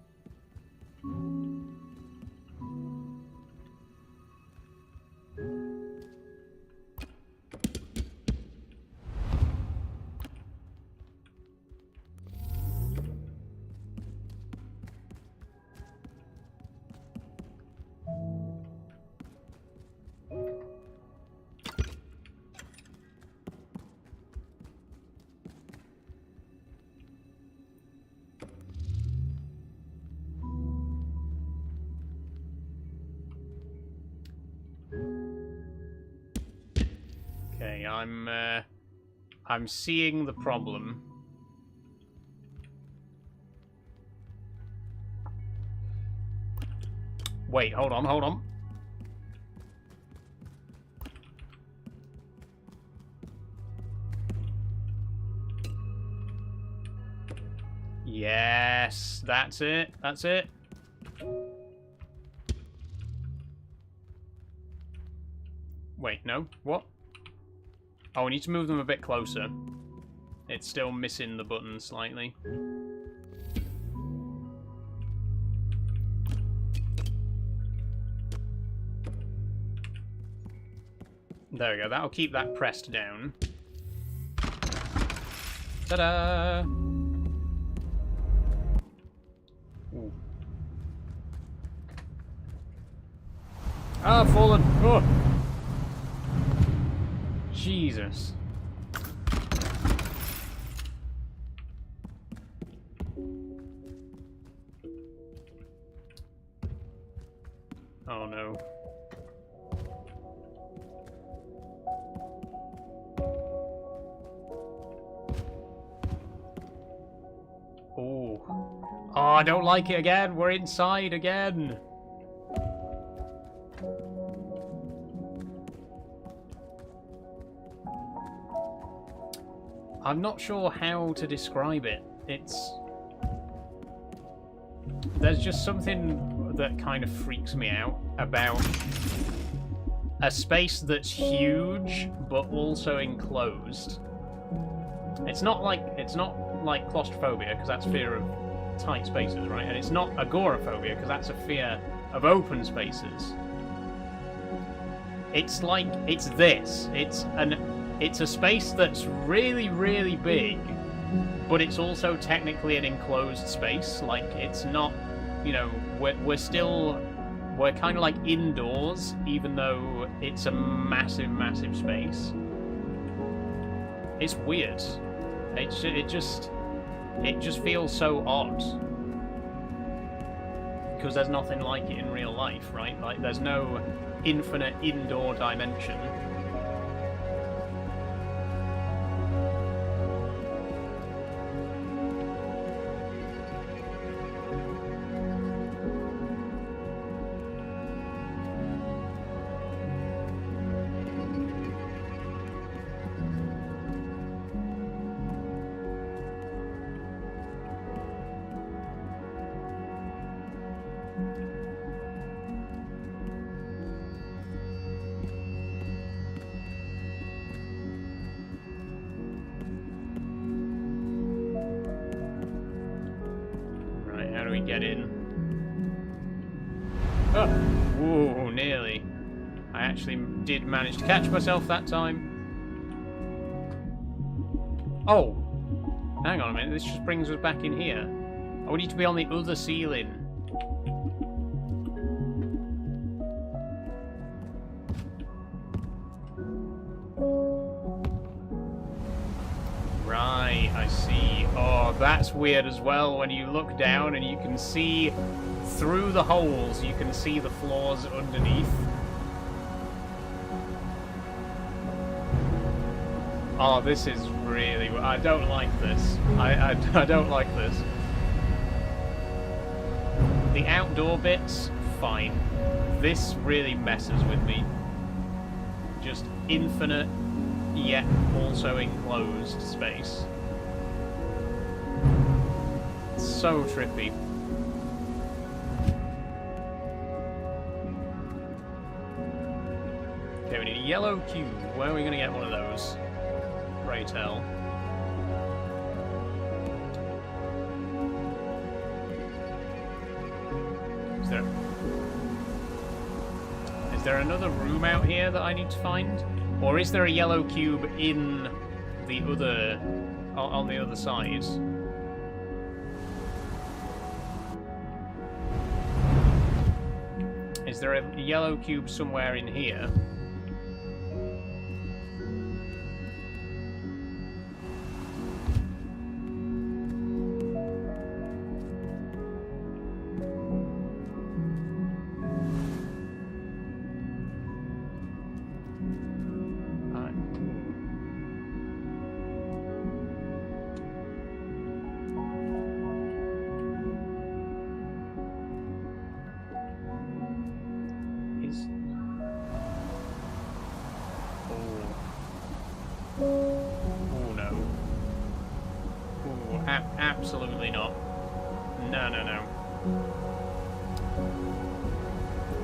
Okay, I'm seeing the problem. Wait, hold on, hold on. Yes, that's it. That's it. Wait, no. What? Oh, we need to move them a bit closer. It's still missing the button slightly. There we go. That'll keep that pressed down. Ta-da! Ooh. Ah, fallen! Oh! Jesus. Oh no. Oh. Oh, I don't like it again. We're inside again. I'm not sure how to describe it. There's just something that kind of freaks me out about a space that's huge but also enclosed. It's not like claustrophobia, because that's fear of tight spaces, right? And it's not agoraphobia, because that's a fear of open spaces. It's like it's this. It's a space that's really, really big, but it's also technically an enclosed space. Like, it's not, you know, we're kind of like indoors, even though it's a massive, massive space. It's weird. It just feels so odd. Because there's nothing like it in real life, right? Like, there's no infinite indoor dimension. Get in. Oh, whoa, nearly. I actually did manage to catch myself that time. Oh, hang on a minute, this just brings us back in here. Oh, we need to be on the other ceiling. Right, I see. Oh, that's weird as well. When you look down and you can see through the holes, you can see the floors underneath. Oh, this is really... I don't like this. I don't like this. The outdoor bits, fine. This really messes with me. Just infinite, yet also enclosed space. It's so trippy. Okay, we need a yellow cube. Where are we going to get one of those? Pray tell. Is there another room out here that I need to find? Or is there a yellow cube in the other... on the other side? Is there a yellow cube somewhere in here? Absolutely not. No, no, no.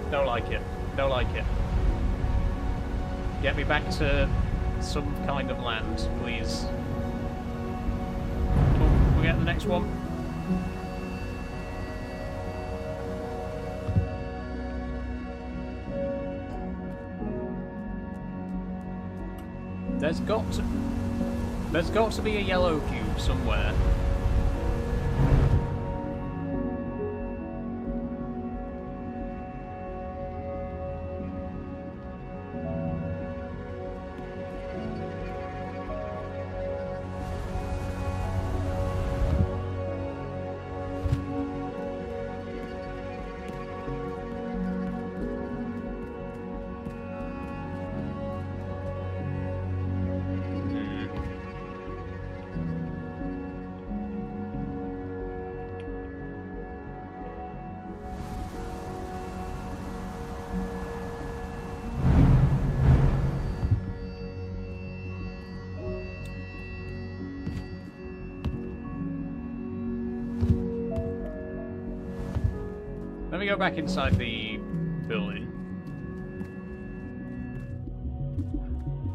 Don't like it. Don't like it. Get me back to some kind of land, please. Oh, we get the next one. There's got to be a yellow cube somewhere. Let me go back inside the building.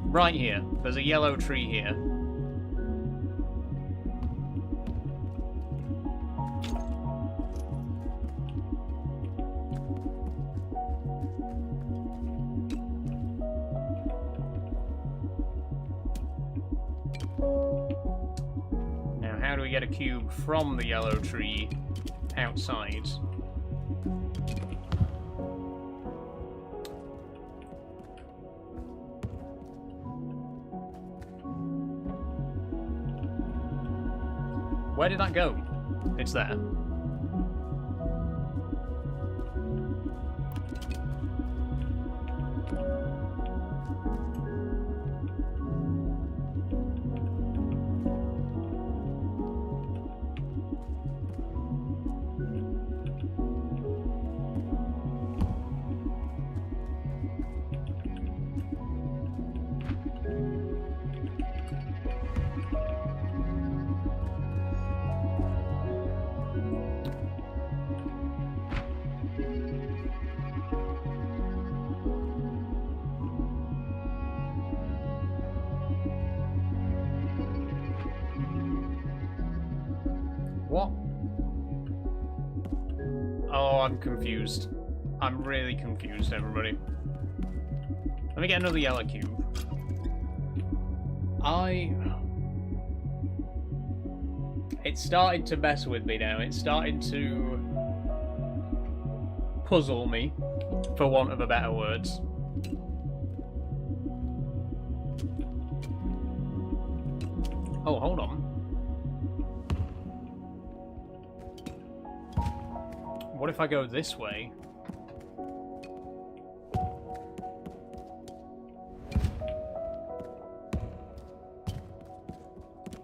Right here. There's a yellow tree here. Now, how do we get a cube from the yellow tree outside? Where did that go? It's there. What? Oh, I'm confused. I'm really confused, everybody. Let me get another yellow cube. It's starting to mess with me now. It's starting to puzzle me, for want of a better words. Oh, hold on. What if I go this way?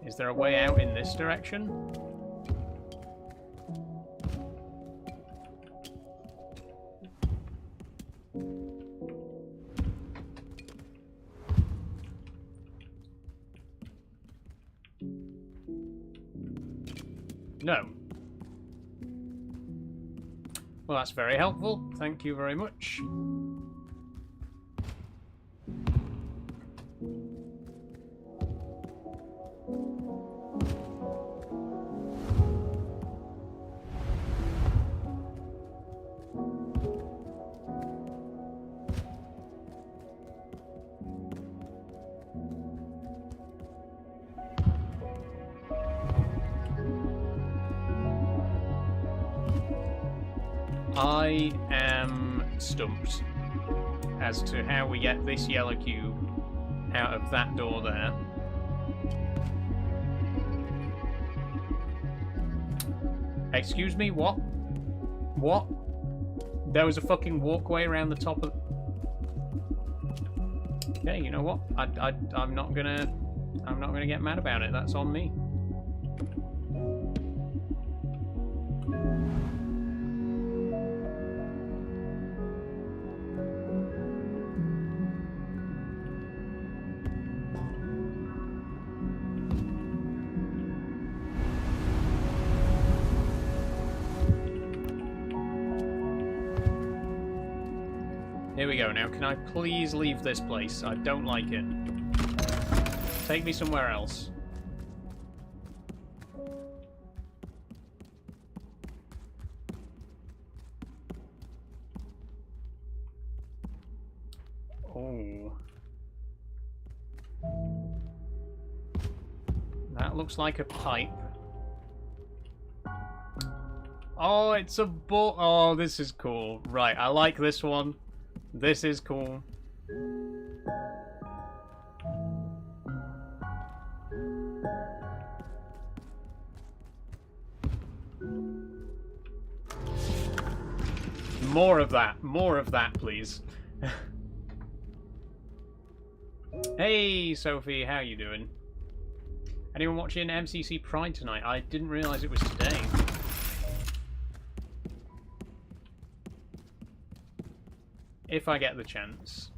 Is there a way out in this direction? No. Well, that's very helpful. Thank you very much. I am stumped as to how we get this yellow cube out of that door there. Excuse me, what? What? There was a fucking walkway around the top of... Okay, you know what? I'm not gonna get mad about it. That's on me. Here we go. Now, can I please leave this place? I don't like it. Take me somewhere else. Oh. That looks like a pipe. Oh, it's a ball. Oh, this is cool. Right, I like this one. This is cool. More of that. More of that, please. Hey, Sophie, how you doing? Anyone watching MCC Pride tonight? I didn't realise it was today. If I get the chance.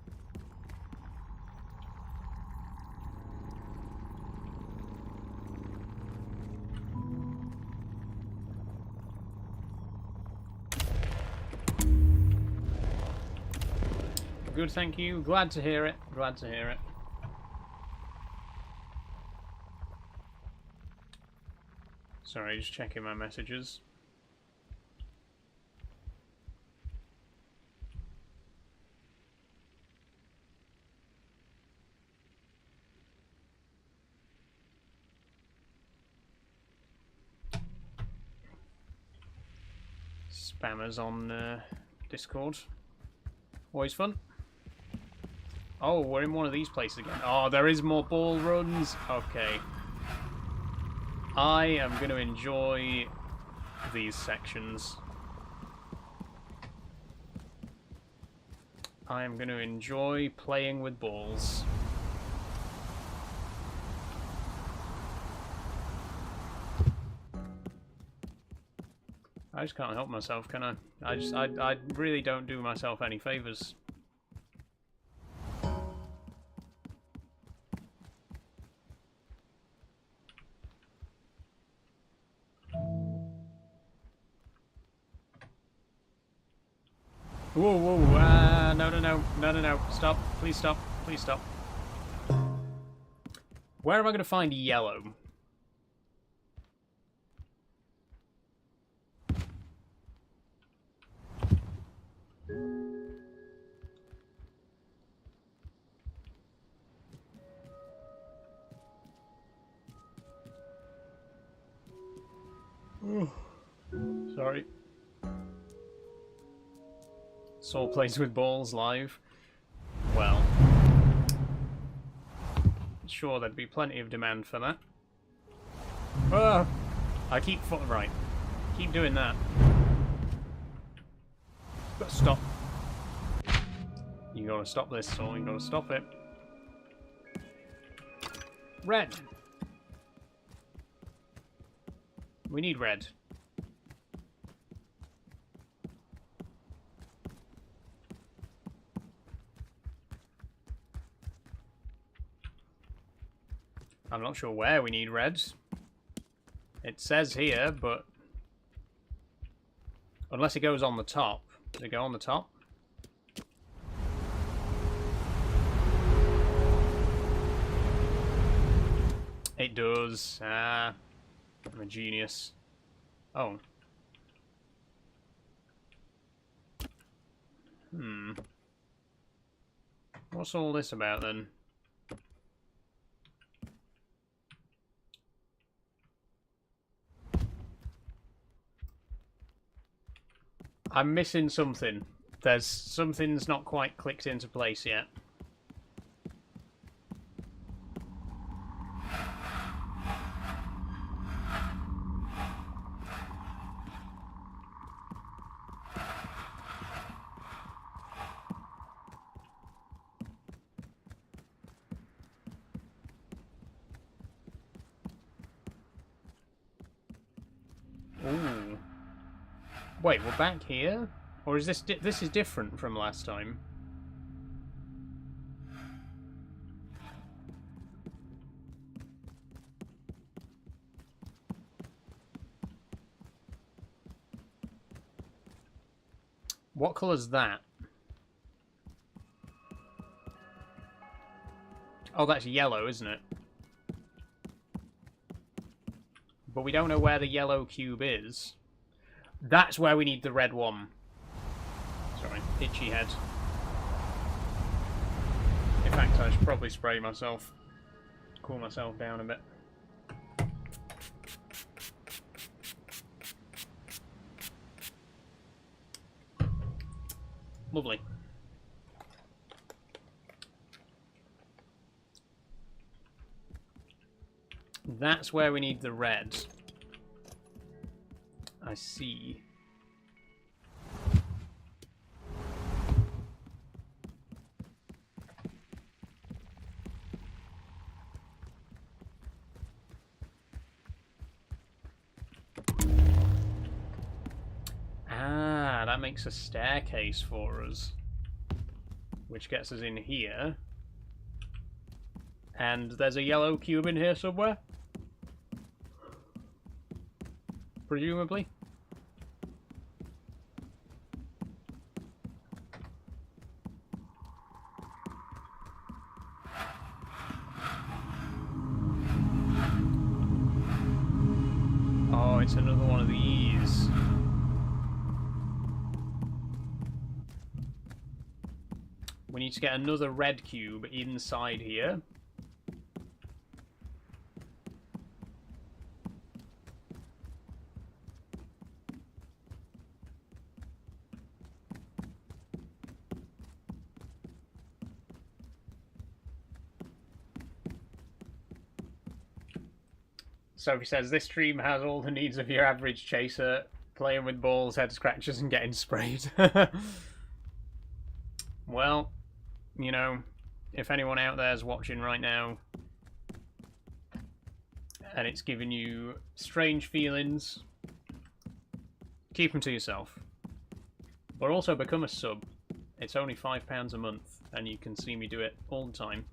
Good, thank you. Glad to hear it. Glad to hear it. Sorry, just checking my messages. Spammers on Discord. Always fun. Oh, we're in one of these places again. Oh, there is more ball runs. Okay. I am going to enjoy these sections. I am going to enjoy playing with balls. I just can't help myself, can I? I really don't do myself any favours. Whoa, whoa, no, stop, please stop, please stop. Where am I going to find yellow? Sorry. Saul plays with balls live. Well, sure, there'd be plenty of demand for that. Ah, I keep right. Keep doing that. But stop. You gotta stop this, Saul. You gotta stop it. Red. We need red. I'm not sure where we need reds. It says here, but unless it goes on the top. Does it go on the top? It does. Ah, I'm a genius. Oh. What's all this about then? I'm missing something. Something's not quite clicked into place yet. Ooh. Wait, we're back here? Or is this this is different from last time? What colour's that? Oh, that's yellow, isn't it? But we don't know where the yellow cube is. That's where we need the red one. Sorry, itchy head. In fact, I should probably spray myself. Cool myself down a bit. Lovely. That's where we need the red. I see. Ah, that makes a staircase for us. Which gets us in here. And there's a yellow cube in here somewhere? Presumably. Oh, it's another one of these. We need to get another red cube inside here. Sophie says, this stream has all the needs of your average chaser, playing with balls, head scratches, and getting sprayed. Well, you know, if anyone out there is watching right now, and it's giving you strange feelings, keep them to yourself. But also become a sub. It's only £5 a month, and you can see me do it all the time.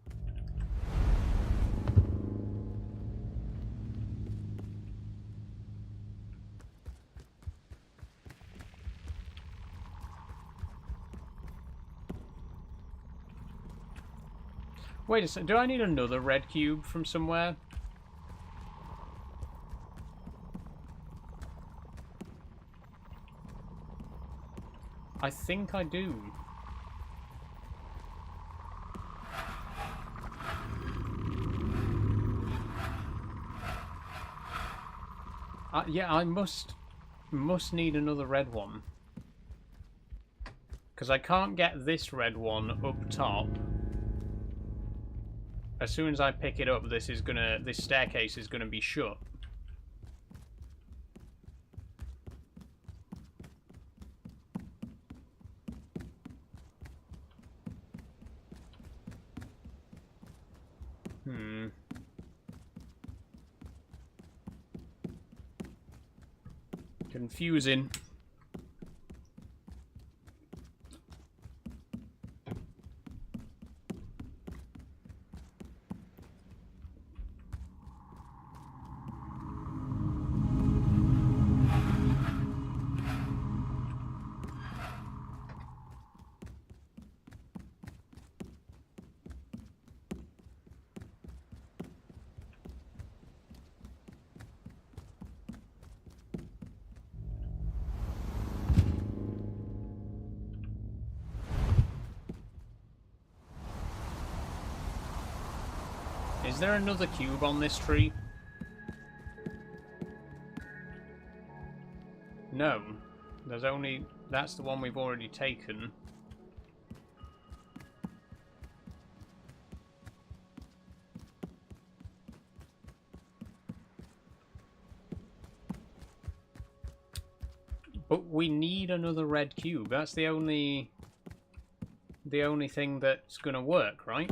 Wait a second, do I need another red cube from somewhere? I think I do. Yeah, I must need another red one. Because I can't get this red one up top. As soon as I pick it up, this staircase is gonna be shut. Confusing. Is there another cube on this tree? No. There's only... That's the one we've already taken. But we need another red cube. That's the only thing that's gonna work, right?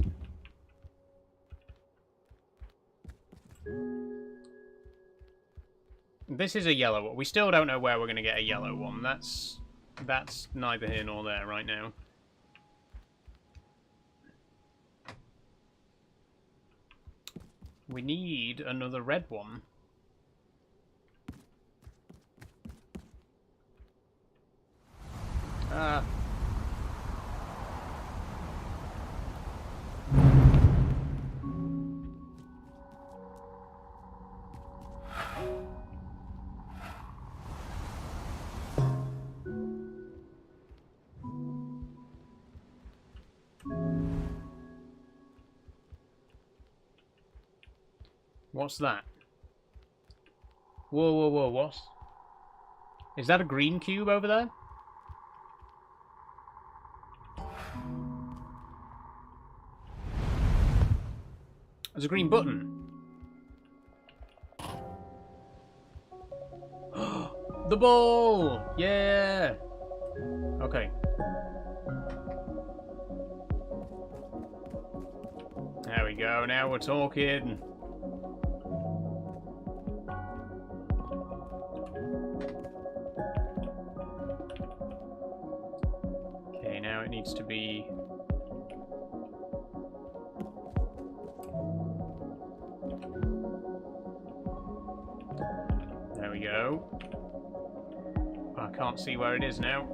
This is a yellow one. We still don't know where we're gonna get a yellow one. That's neither here nor there right now. We need another red one. What's that? Whoa, whoa, whoa, what? Is that a green cube over there? There's a green button. The ball! Yeah! Okay. There we go, now we're talking. Okay, now it needs to be... There we go. I can't see where it is now.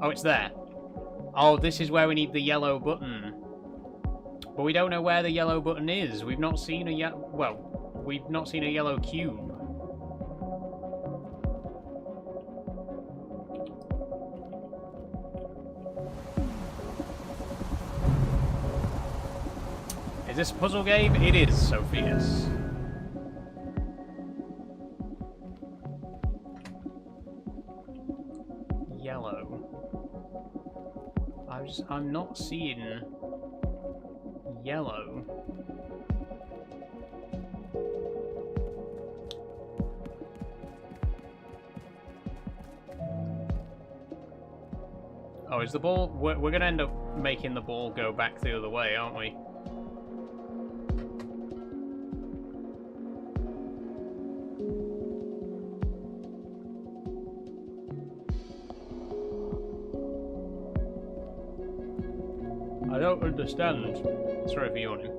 Oh, it's there. Oh, this is where we need the yellow button. But we don't know where the yellow button is. We've not seen a we've not seen a yellow cube. Is this a puzzle game? It is, Sophias. Yellow. I'm not seeing yellow. Oh, is the ball... We're going to end up making the ball go back the other way, aren't we? I don't understand. Sorry for yawning.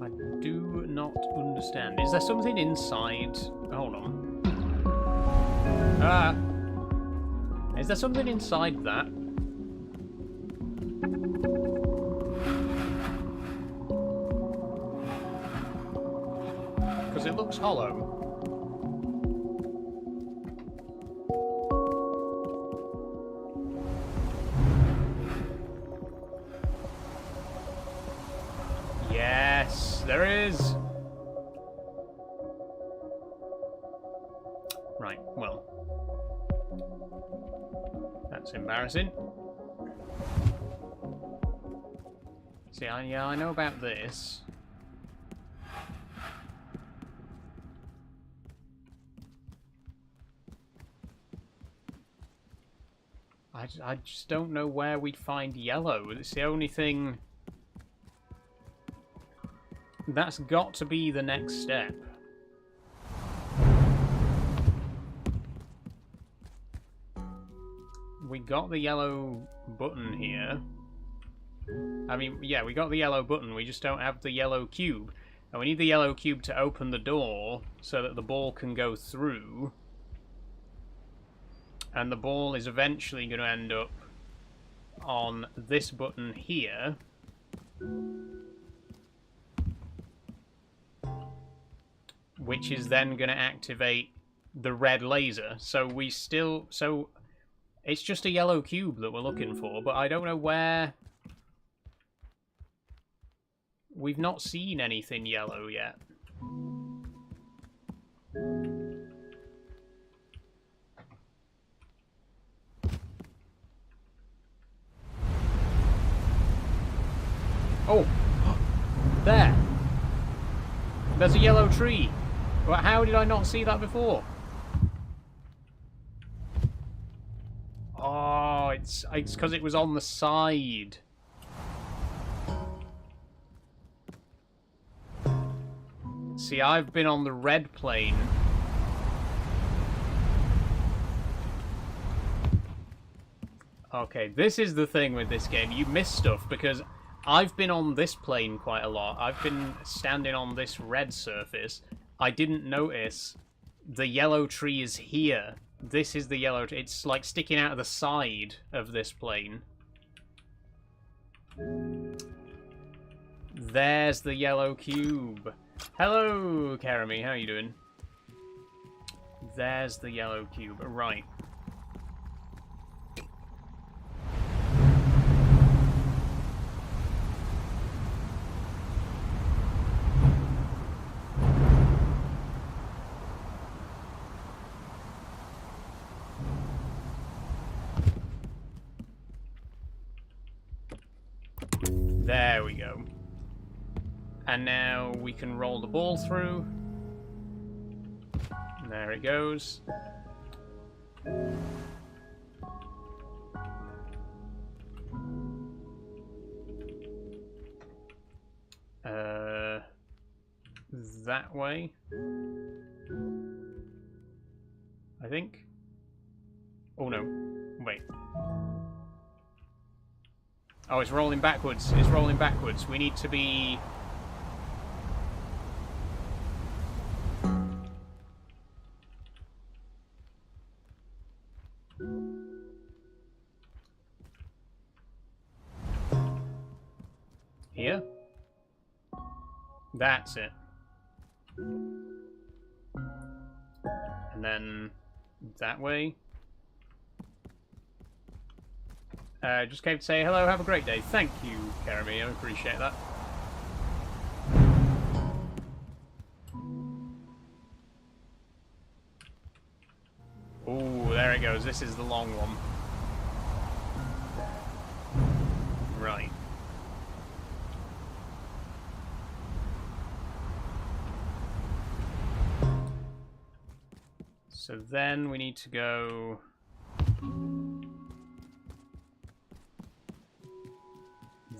I do not understand. Is there something inside? Hold on. Ah! Is there something inside that? Because it looks hollow. Yes, there is. Right, well. That's embarrassing. See, yeah, I know about this. I just don't know where we'd find yellow. It's the only thing... That's got to be the next step. We got the yellow button here. I mean, yeah, we got the yellow button, we just don't have the yellow cube. And we need the yellow cube to open the door so that the ball can go through. And the ball is eventually going to end up on this button here. Which is then going to activate the red laser. So we still... So It's just a yellow cube that we're looking for, but I don't know where... We've not seen anything yellow yet. Oh! There! There's a yellow tree! Well, how did I not see that before? Oh, it's because it was on the side. See, I've been on the red plane. Okay, this is the thing with this game. You miss stuff because I've been on this plane quite a lot. I've been standing on this red surface. I didn't notice the yellow tree is here. This is the yellow tree. It's like sticking out of the side of this plane. There's the yellow cube. Hello, Karami. How are you doing? There's the yellow cube. Right. There we go. And now we can roll the ball through. There it goes. That way. I think. Oh no. Wait. Oh, it's rolling backwards. It's rolling backwards. We need to be... Here? That's it. And then that way. Just came to say hello, have a great day. Thank you, Karami, I appreciate that. Oh, there it goes. This is the long one. Right. So then we need to go...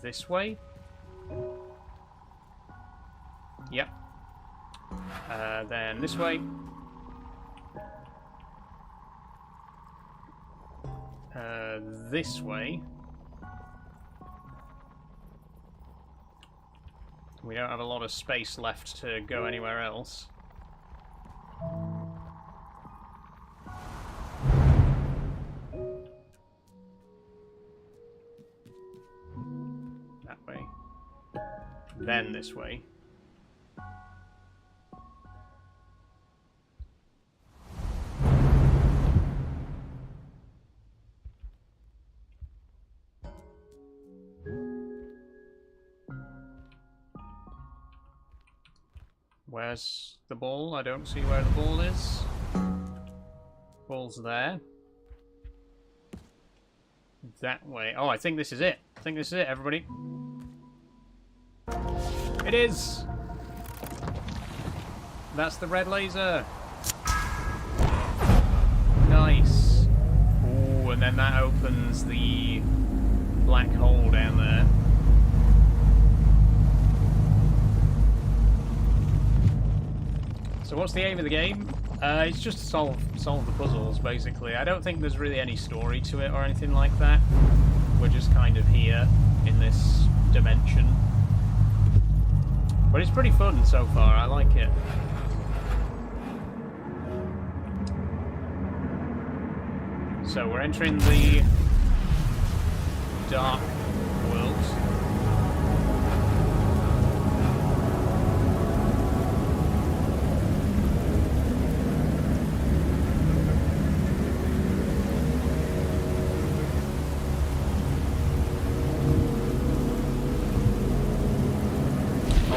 this way? Yep. Then this way. This way. We don't have a lot of space left to go anywhere else. That way. Then this way. Where's the ball? I don't see where the ball is. Ball's there. That way. Oh, I think this is it. I think this is it, everybody. It is! That's the red laser. Nice. Ooh, and then that opens the black hole down there. So what's the aim of the game? It's just to solve the puzzles, basically. I don't think there's really any story to it or anything like that. We're just kind of here in this dimension. But it's pretty fun so far, I like it. So we're entering the dark world.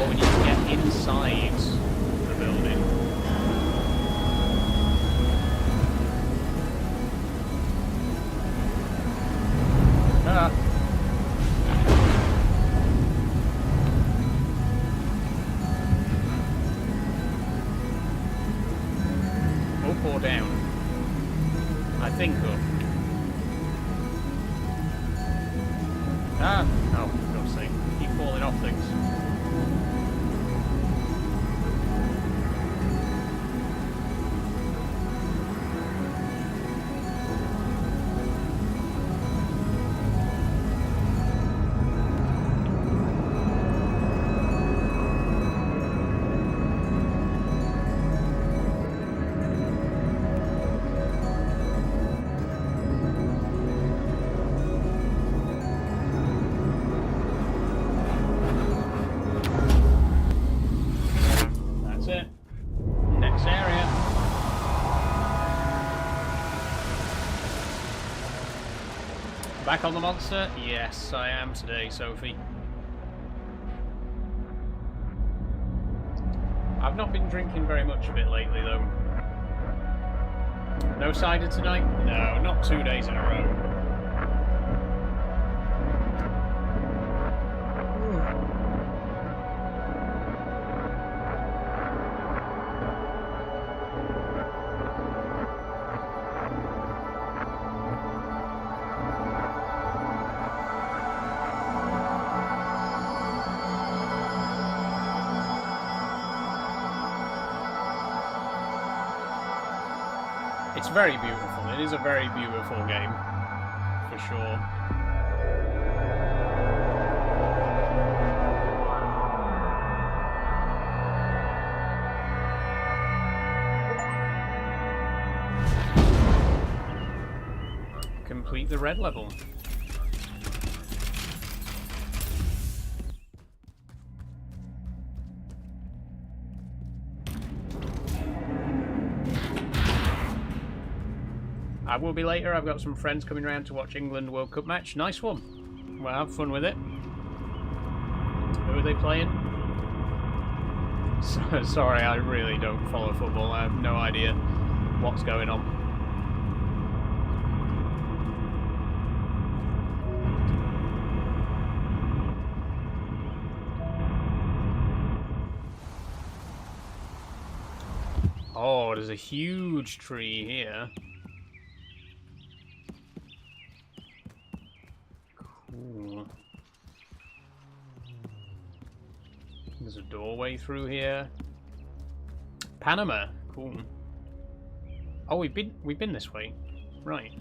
Oh, we need to get inside the building. Ah. Up or down? I think up. Ah! Oh, for God's sake. Keep falling off things. Back on the monster? Yes, I am today, Sophie. I've not been drinking very much of it lately, though. No cider tonight? No, not 2 days in a row. It's very beautiful. It is a very beautiful game, for sure. Complete the red level. I will be later. I've got some friends coming around to watch England World Cup match. Nice one. Well, have fun with it. Who are they playing? Sorry, I really don't follow football. I have no idea what's going on. Oh, there's a huge tree here. Cool. There's a doorway through here. Panama. Cool. Oh, we've been this way. Right.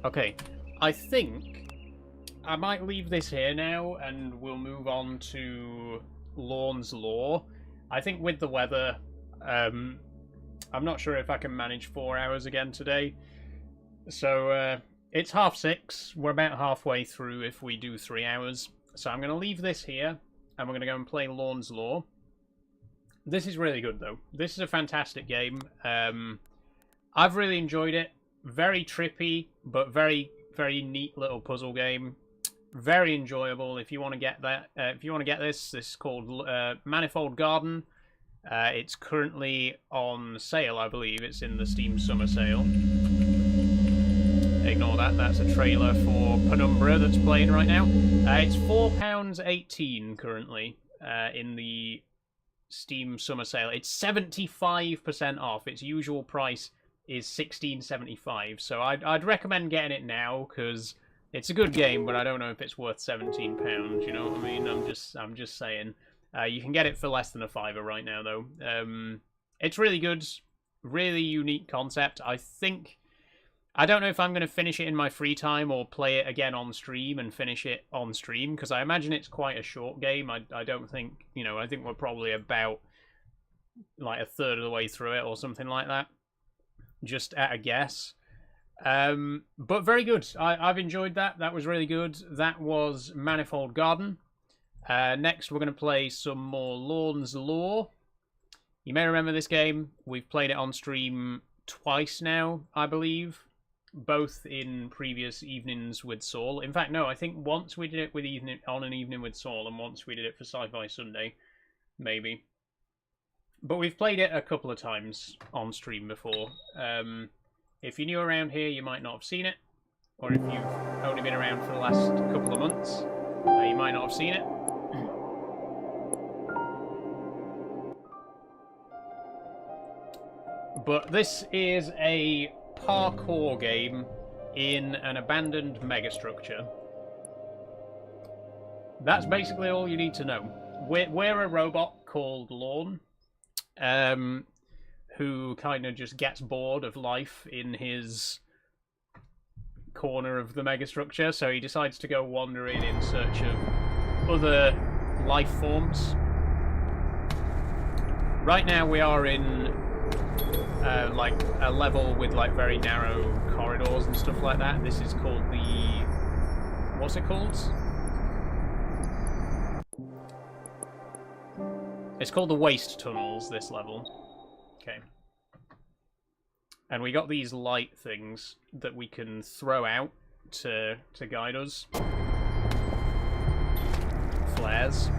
Okay. I think I might leave this here now and we'll move on to Lorn's Law. I think with the weather, I'm not sure if I can manage 4 hours again today. So, it's 6:30. We're about halfway through if we do 3 hours. So I'm going to leave this here, and we're going to go and play Lorn's Law. This is really good, though. This is a fantastic game. I've really enjoyed it. Very trippy, but very, very neat little puzzle game. Very enjoyable. If you want to get that, if you want to get this is called Manifold Garden. It's currently on sale, I believe. It's in the Steam Summer Sale. Ignore that, that's a trailer for Penumbra that's playing right now. It's £4.18 currently in the Steam Summer Sale. It's 75% off. Its usual price is £16.75. So I'd recommend getting it now because it's a good game, but I don't know if it's worth £17. You know what I mean? I'm just saying. You can get it for less than a £5 right now, though. It's really good, really unique concept. I don't know if I'm going to finish it in my free time or play it again on stream and finish it on stream, because I imagine it's quite a short game. I don't think, you know, I think we're probably about like a third of the way through it or something like that. Just at a guess. But very good. I've enjoyed that. That was really good. That was Manifold Garden. Next, we're going to play some more Lorn's Law. You may remember this game. We've played it on stream twice now, I believe. both in previous evenings with Saul. In fact, no, I think once we did it with on an evening with Saul, and once we did it for Sci-Fi Sunday, maybe. But we've played it a couple of times on stream before. If you're new around here, you might not have seen it, or if you've only been around for the last couple of months, you might not have seen it. But this is a parkour game in an abandoned megastructure. That's basically all you need to know. We're a robot called Lorn, who kind of just gets bored of life in his corner of the megastructure, so he decides to go wandering in search of other life forms. Right now we are in like a level with like very narrow corridors and stuff like that. This is called the... what's it called? It's called the Waste Tunnels, this level. Okay. And we got these light things that we can throw out to guide us. Flares.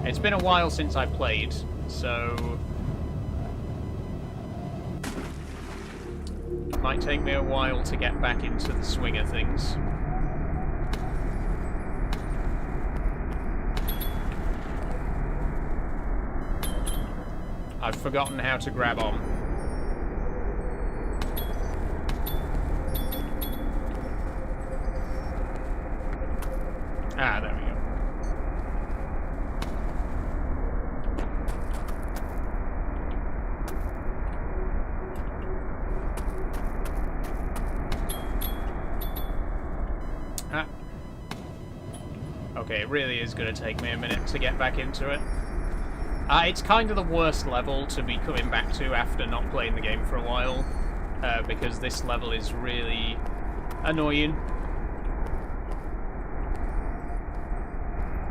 It's been a while since I played, so it might take me a while to get back into the swing of things. I've forgotten how to grab on. Ah, there we go. Ah. Okay, it really is going to take me a minute to get back into it. It's kind of the worst level to be coming back to after not playing the game for a while, because this level is really annoying.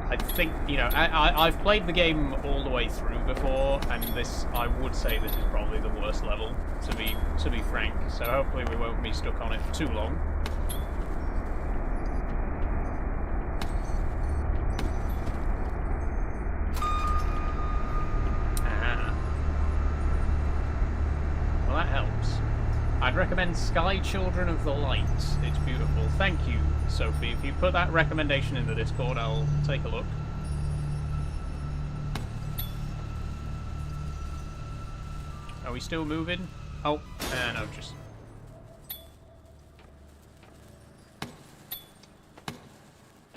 I think, you know, I've played the game all the way through before, and this, I would say this is probably the worst level, to be frank, so hopefully we won't be stuck on it for too long. I'd recommend Sky Children of the Light. It's beautiful. Thank you, Sophie. If you put that recommendation in the Discord, I'll take a look. Are we still moving? Oh, no, just...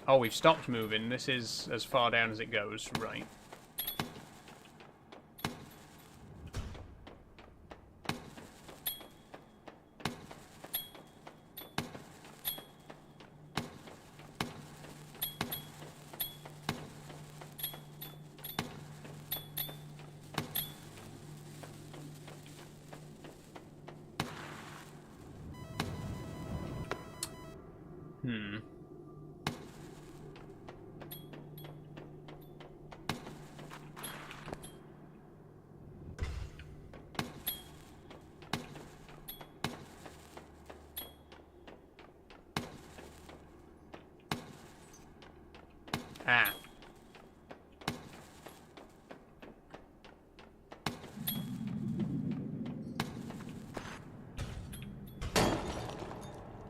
Oh, we've stopped moving. This is as far down as it goes. Right. Ah.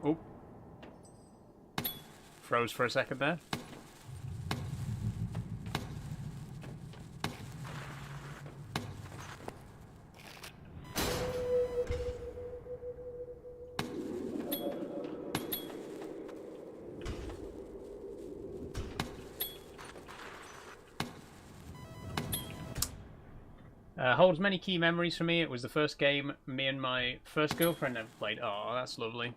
Oh. Froze for a second there. Holds many key memories for me. It was the first game me and my first girlfriend ever played. Oh, that's lovely.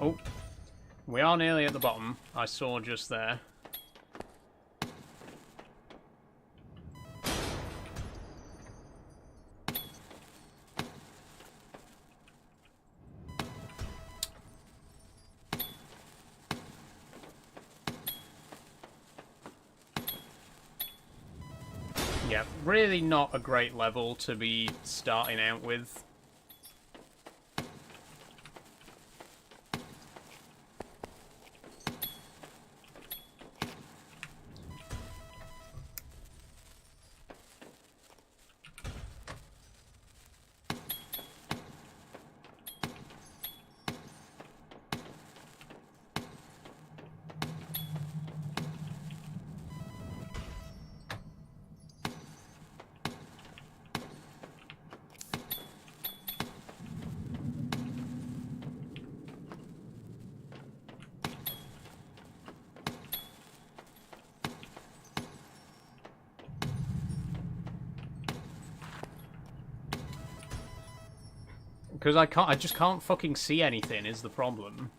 Oh, we are nearly at the bottom. I saw just there. Yeah, really not a great level to be starting out with. Because I just can't fucking see anything is the problem.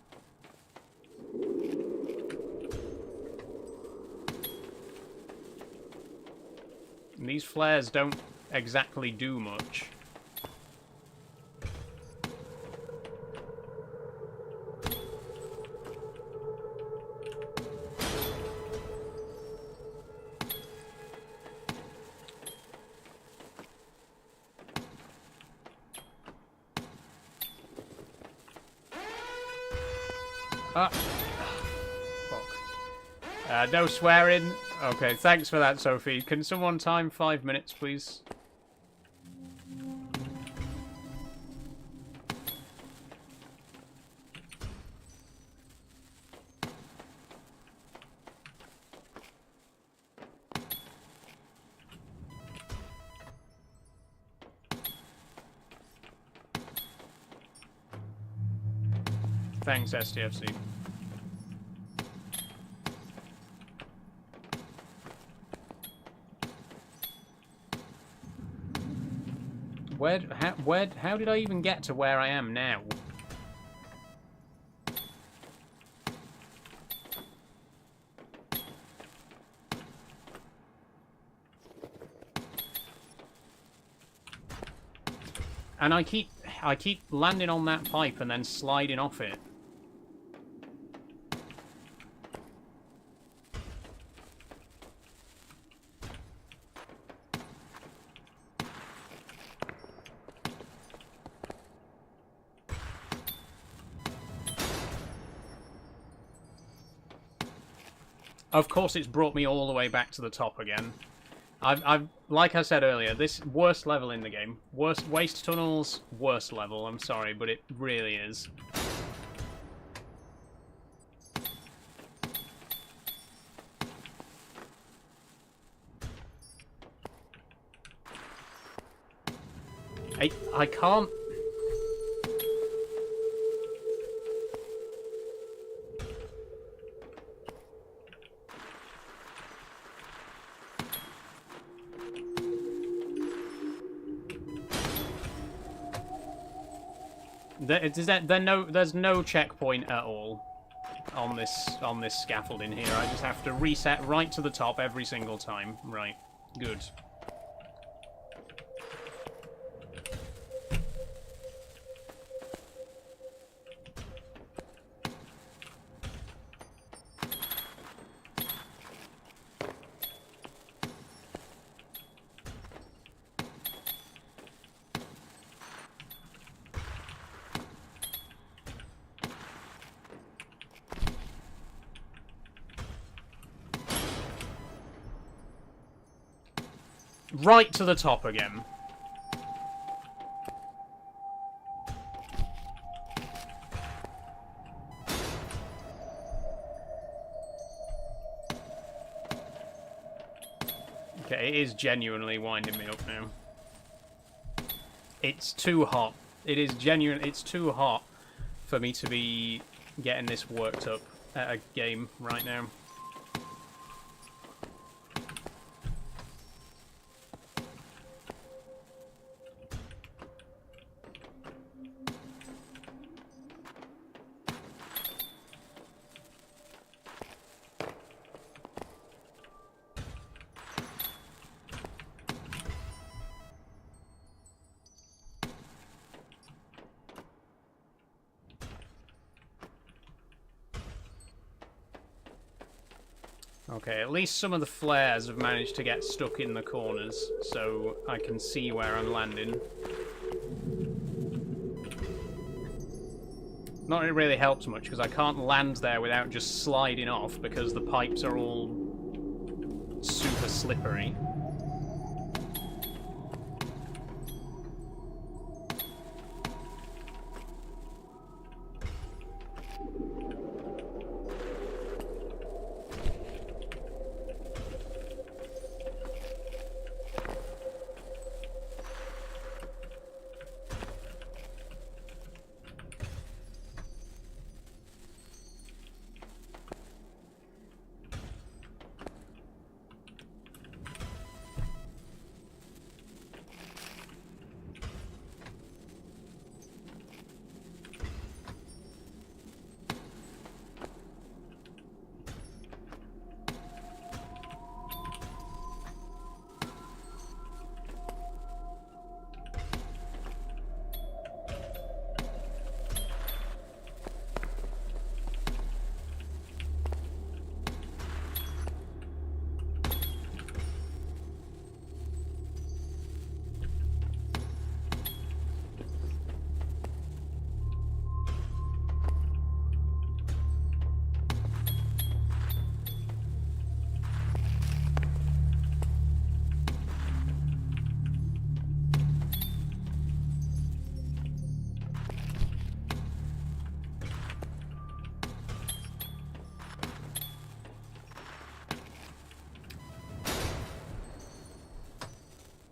And these flares don't exactly do much. Fuck. No swearing. Okay, thanks for that, Sophie. Can someone time 5 minutes, please? Thanks, STFC. How did I even get to where I am now? And I keep landing on that pipe and then sliding off it. Of course, it's brought me all the way back to the top again. I've like I said earlier, this worst level in the game. Worst waste tunnels, worst level. I'm sorry, but it really is. I can't. There's no checkpoint at all on this scaffolding here. I just have to reset right to the top every single time. Right. Good. Right to the top again. Okay, it is genuinely winding me up now. It's too hot. It is genuine. It's too hot for me to be getting this worked up at a game right now. Okay, at least some of the flares have managed to get stuck in the corners, so I can see where I'm landing. Not that it really helps much, because I can't land there without just sliding off, because the pipes are all super slippery.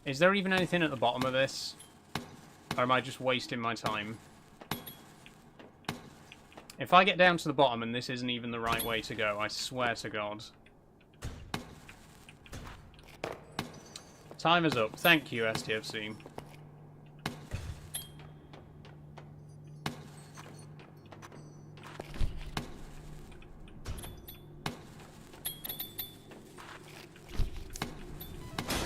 Is there even anything at the bottom of this? Or am I just wasting my time? If I get down to the bottom and this isn't even the right way to go, I swear to God. Time is up. Thank you, STFC.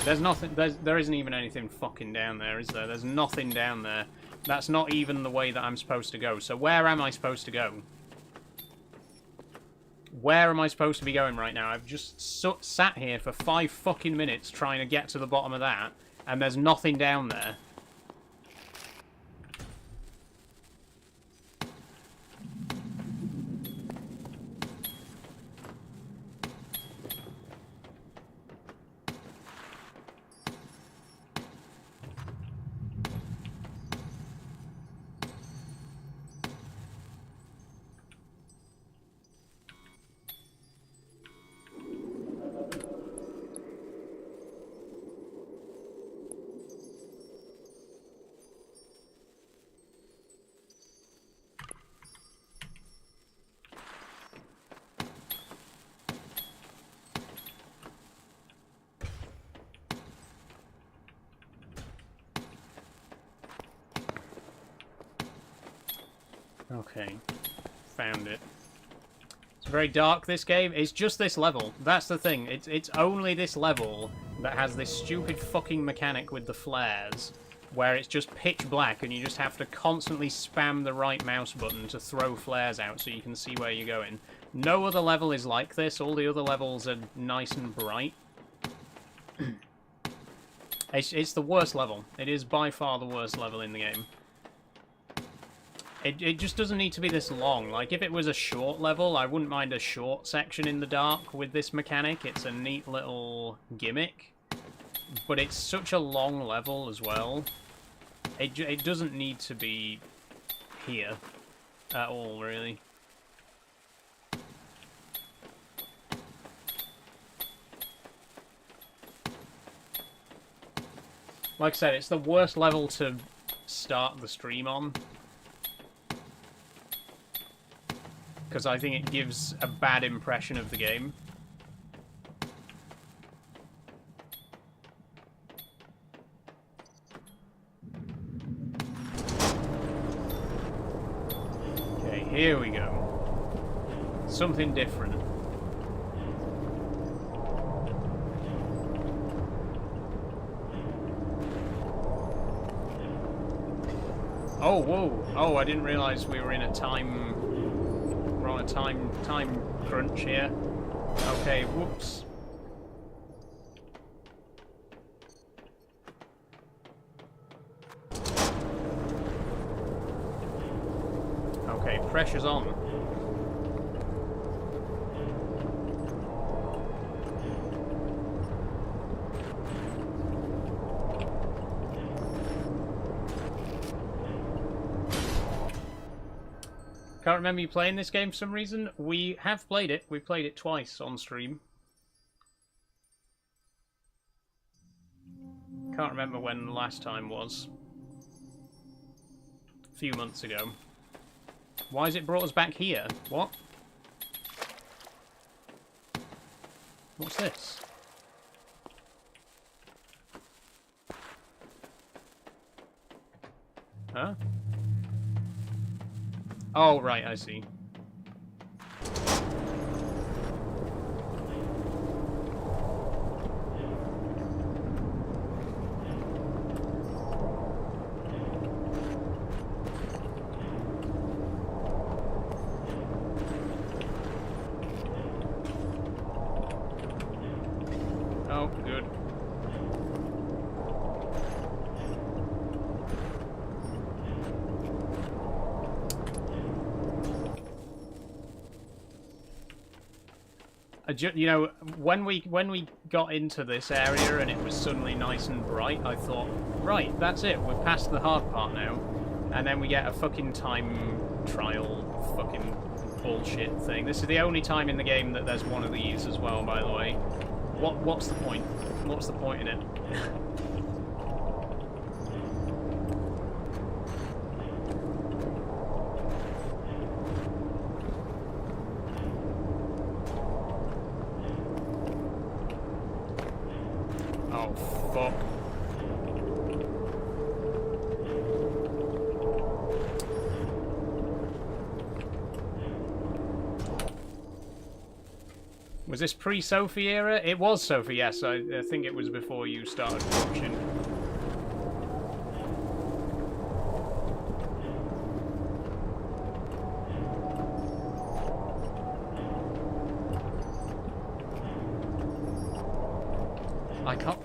There's nothing, there isn't even anything fucking down there, is there? There's nothing down there. That's not even the way that I'm supposed to go. So where am I supposed to go? Where am I supposed to be going right now? I've just sat here for 5 fucking minutes trying to get to the bottom of that, and there's nothing down there. Okay, found it. It's very dark, this game. It's just this level. That's the thing. It's only this level that has this stupid fucking mechanic with the flares, where it's just pitch black and you just have to constantly spam the right mouse button to throw flares out so you can see where you're going. No other level is like this. All the other levels are nice and bright. It's the worst level. It is by far the worst level in the game. It just doesn't need to be this long. Like, if it was a short level, I wouldn't mind a short section in the dark with this mechanic. It's a neat little gimmick. But it's such a long level as well. It doesn't need to be here at all, really. Like I said, it's the worst level to start the stream on. Because I think it gives a bad impression of the game. Okay, here we go. Something different. Oh, whoa. Oh, I didn't realise we were in a time... We're on a time crunch here. Okay, whoops. Okay, pressure's on. Can't remember you playing this game for some reason. We have played it. We played it twice on stream. Can't remember when the last time was. A few months ago. Why has it brought us back here? What? What's this? Huh? Oh, right, I see. Oh, good. You know, when we got into this area and it was suddenly nice and bright, I thought, right, that's it, we're past the hard part now. And then we get a fucking time trial fucking bullshit thing. This is the only time in the game that there's one of these as well, by the way. What's the point? What's the point in it? Oh, fuck. Was this pre-Sophie era? It was Sophie, yes. I think it was before you started watching. I can't...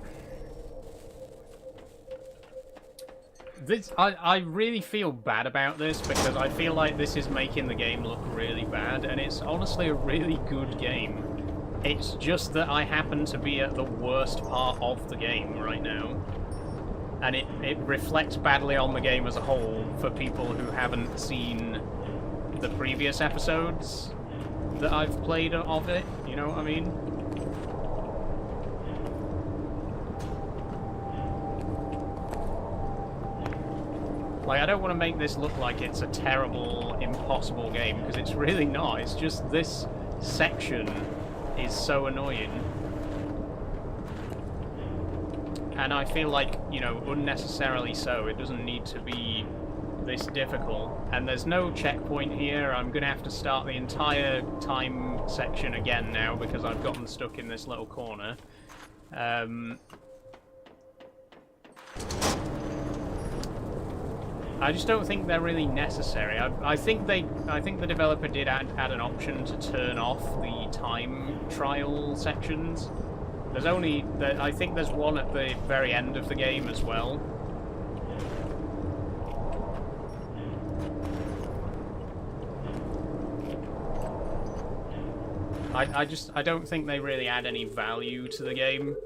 I really feel bad about this because I feel like this is making the game look really bad, and it's honestly a really good game. It's just that I happen to be at the worst part of the game right now, and it reflects badly on the game as a whole for people who haven't seen the previous episodes that I've played of it, you know what I mean? Like, I don't want to make this look like it's a terrible, impossible game, because it's really not. It's just this section is so annoying. And I feel like, you know, unnecessarily so. It doesn't need to be this difficult. And there's no checkpoint here. I'm going to have to start the entire time section again now, because I've gotten stuck in this little corner. I just don't think they're really necessary. I think the developer did add an option to turn off the time trial sections. There's only... I think there's one at the very end of the game as well. I don't think they really add any value to the game.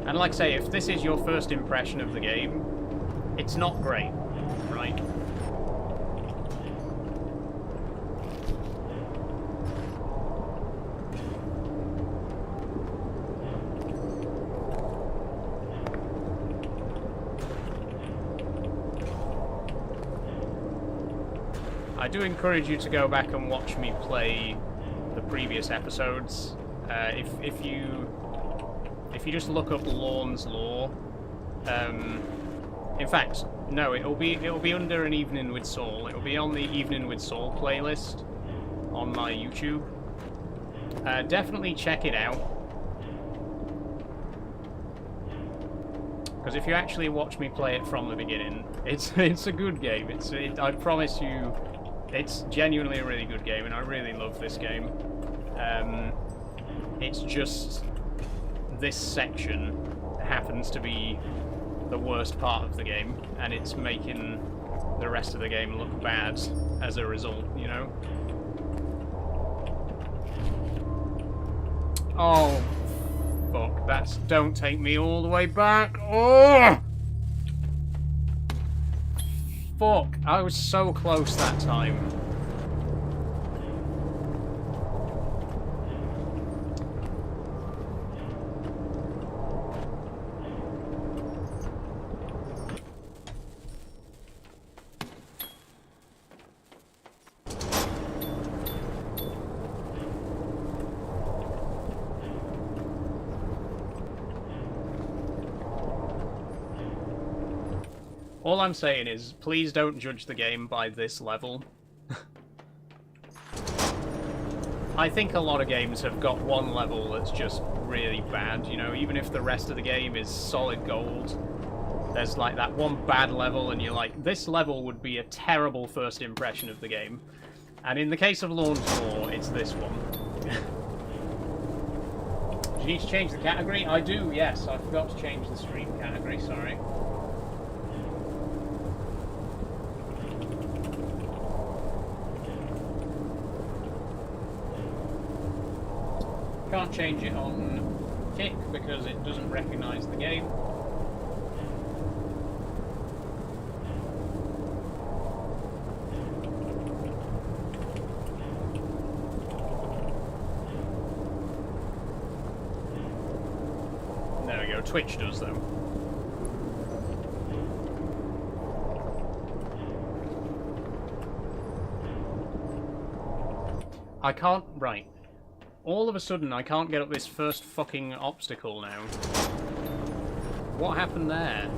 And like I say, if this is your first impression of the game, it's not great, right? I do encourage you to go back and watch me play the previous episodes. If you just look up Lorn's Law, in fact, no, it'll be under an Evening with Saul. It'll be on the Evening with Saul playlist on my YouTube. Definitely check it out, Because if you actually watch me play it from the beginning, it's a good game. I promise you, it's genuinely a really good game, and I really love this game. It's just this section happens to be the worst part of the game, and it's making the rest of the game look bad as a result, you know? Oh, fuck. Don't take me all the way back. Oh! Fuck. I was so close that time. All I'm saying is, please don't judge the game by this level. I think a lot of games have got one level that's just really bad, you know, even if the rest of the game is solid gold. There's like that one bad level and you're like, this level would be a terrible first impression of the game. And in the case of Lorn's Law, it's this one. Do you need to change the category? I do, yes. I forgot to change the stream category, sorry. Can't change it on Kick because it doesn't recognise the game. There we go, Twitch does though. I can't... right. All of a sudden, I can't get up this first fucking obstacle now. What happened there?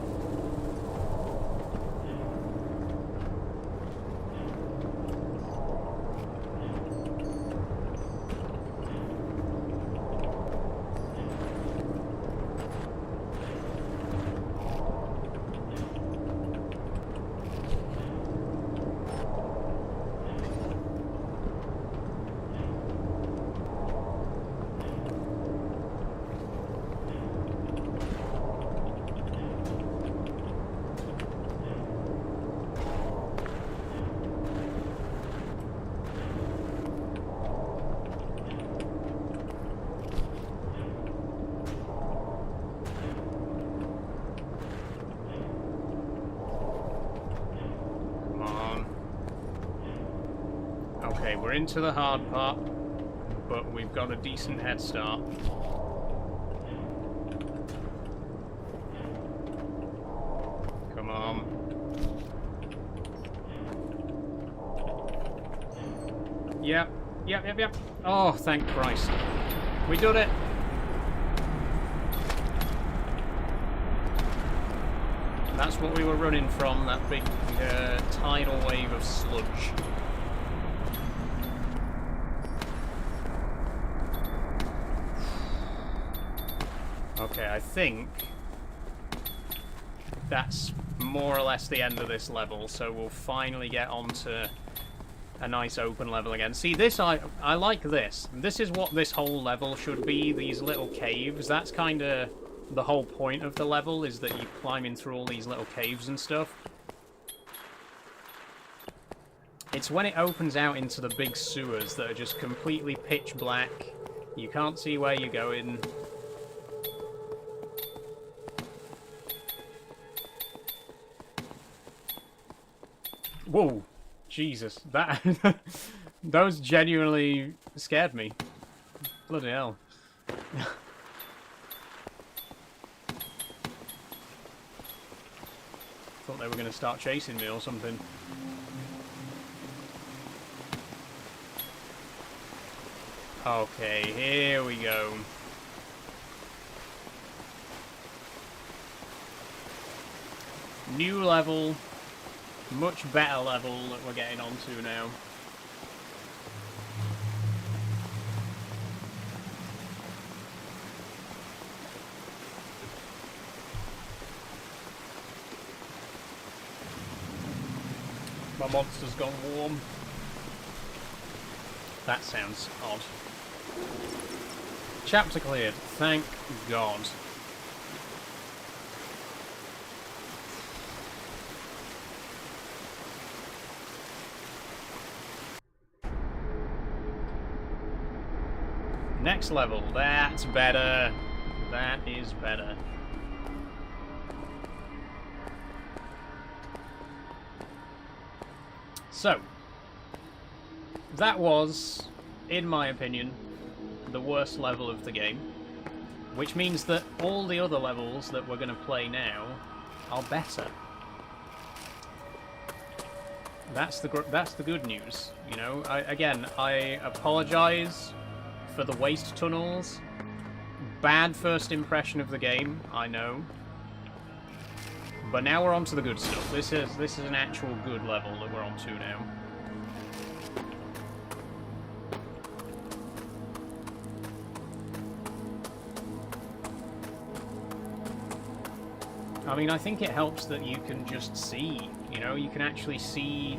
We're into the hard part, but we've got a decent head start. Come on. Yep. Oh, thank Christ. We did it! That's what we were running from, that big tidal wave of sludge. Okay, I think that's more or less the end of this level, so we'll finally get onto a nice open level again. See, this, I like this. This is what this whole level should be, these little caves. That's kind of the whole point of the level, is that you're climbing through all these little caves and stuff. It's when it opens out into the big sewers that are just completely pitch black. You can't see where you're going. Whoa, Jesus, that those genuinely scared me. Bloody hell. Thought they were going to start chasing me or something. Okay, here we go. New level. Much better level that we're getting onto now. My monster's gone warm. That sounds odd. Chapter cleared. Thank God. Next level. That's better. That is better. So, that was, in my opinion, the worst level of the game, which means that all the other levels that we're going to play now are better. That's the good news, you know. I apologize for the waste tunnels. Bad first impression of the game, I know. But now we're on to the good stuff. This is an actual good level that we're on to now. I mean, I think it helps that you can just see, you know, you can actually see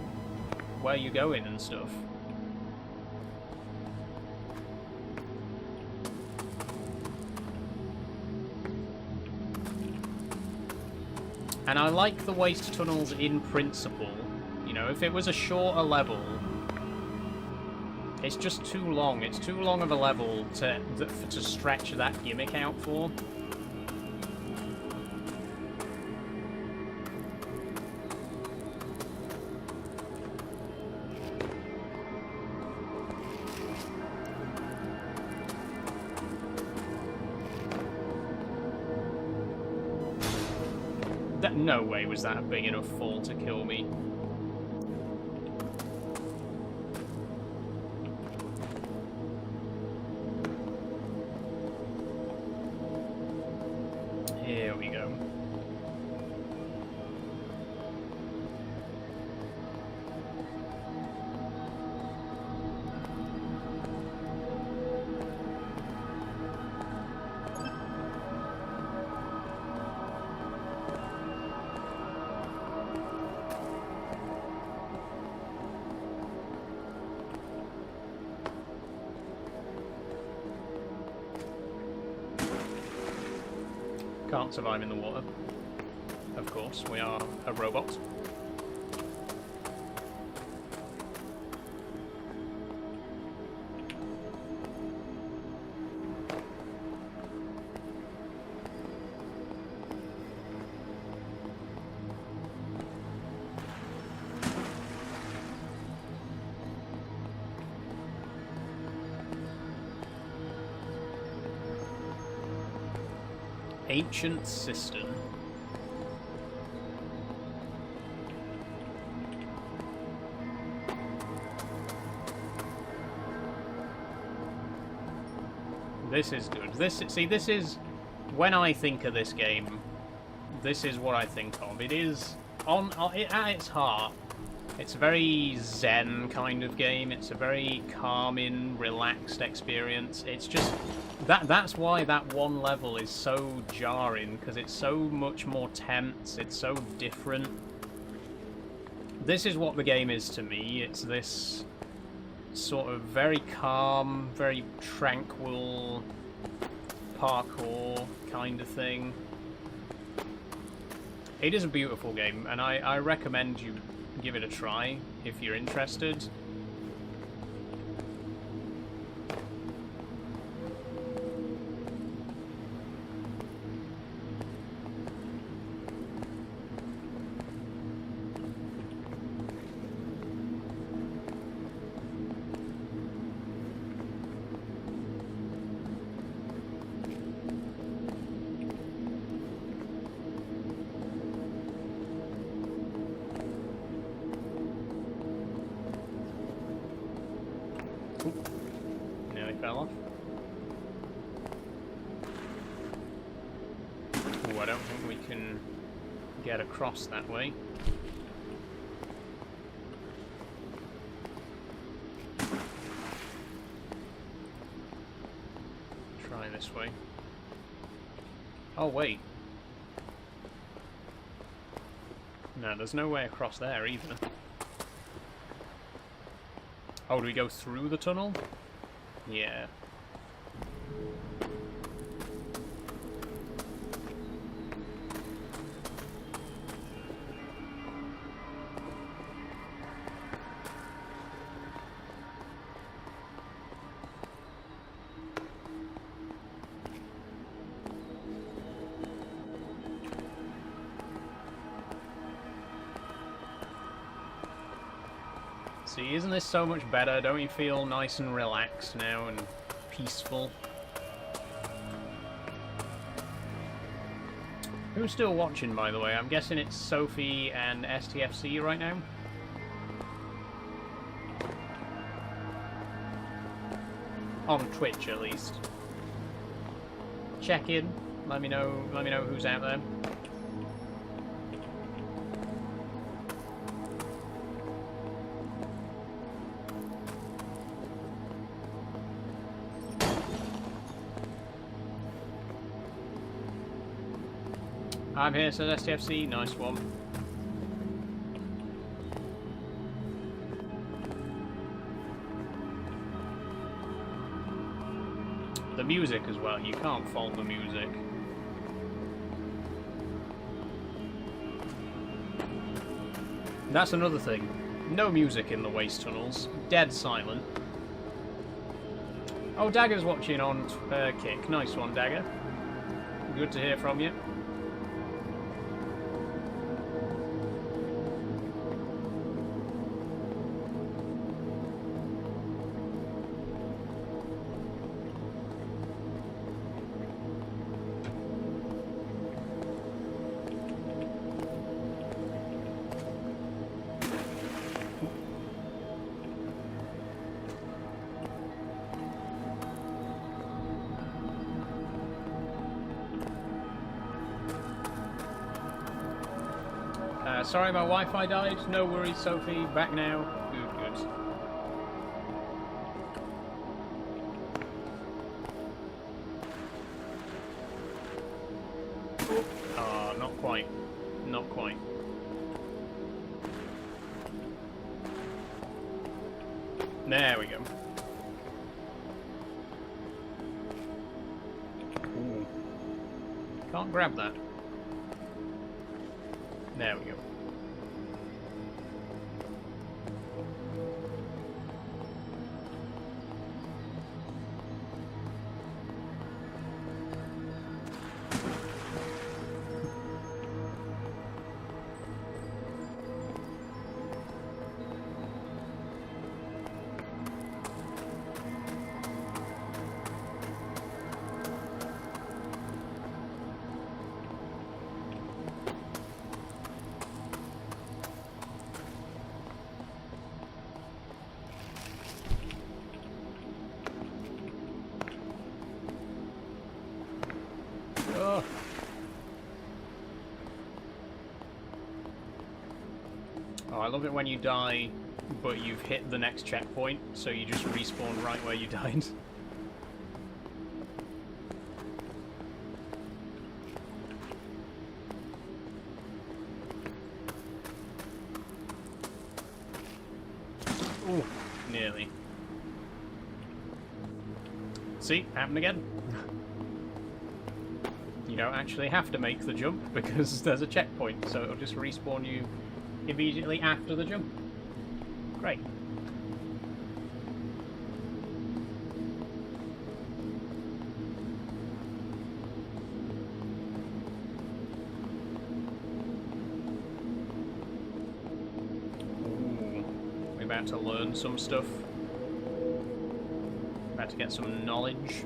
where you're going and stuff. And I like the waste tunnels in principle. You know, if it was a shorter level, it's just too long. It's too long of a level to stretch that gimmick out for. No way was that a big enough fall to kill me. Here we go. Can't survive in the water. Of course, we are a robot. Ancient cistern. This is good. This is when I think of this game. This is what I think of. It is at its heart. It's a very zen kind of game. It's a very calming, relaxed experience. It's just that's why that one level is so jarring, because it's so much more tense. It's so different. This is what the game is to me. It's this sort of very calm, very tranquil parkour kind of thing. It is a beautiful game, and I recommend you give it a try if you're interested. Nearly fell off. Oh, I don't think we can get across that way. Try this way. Oh, wait. No, there's no way across there either. Oh, do we go through the tunnel? Yeah. See, isn't this so much better? Don't you feel nice and relaxed now and peaceful? Who's still watching, by the way? I'm guessing it's Sophie and STFC right now. On Twitch, at least. Check in. Let me know who's out there. I'm here, says STFC. Nice one. The music as well. You can't fault the music. That's another thing. No music in the waste tunnels. Dead silent. Oh, Dagger's watching on Kick. Nice one, Dagger. Good to hear from you. Sorry my Wi-Fi died. No worries, Sophie. Back now. Good, good. Ah, not quite. Not quite. There we go. Ooh. Can't grab that. There we go. Oh, I love it when you die, but you've hit the next checkpoint, so you just respawn right where you died. Ooh, nearly. See, happened again. You don't actually have to make the jump because there's a checkpoint, so it'll just respawn you immediately after the jump. Great. Ooh, we're about to learn some stuff. About to get some knowledge.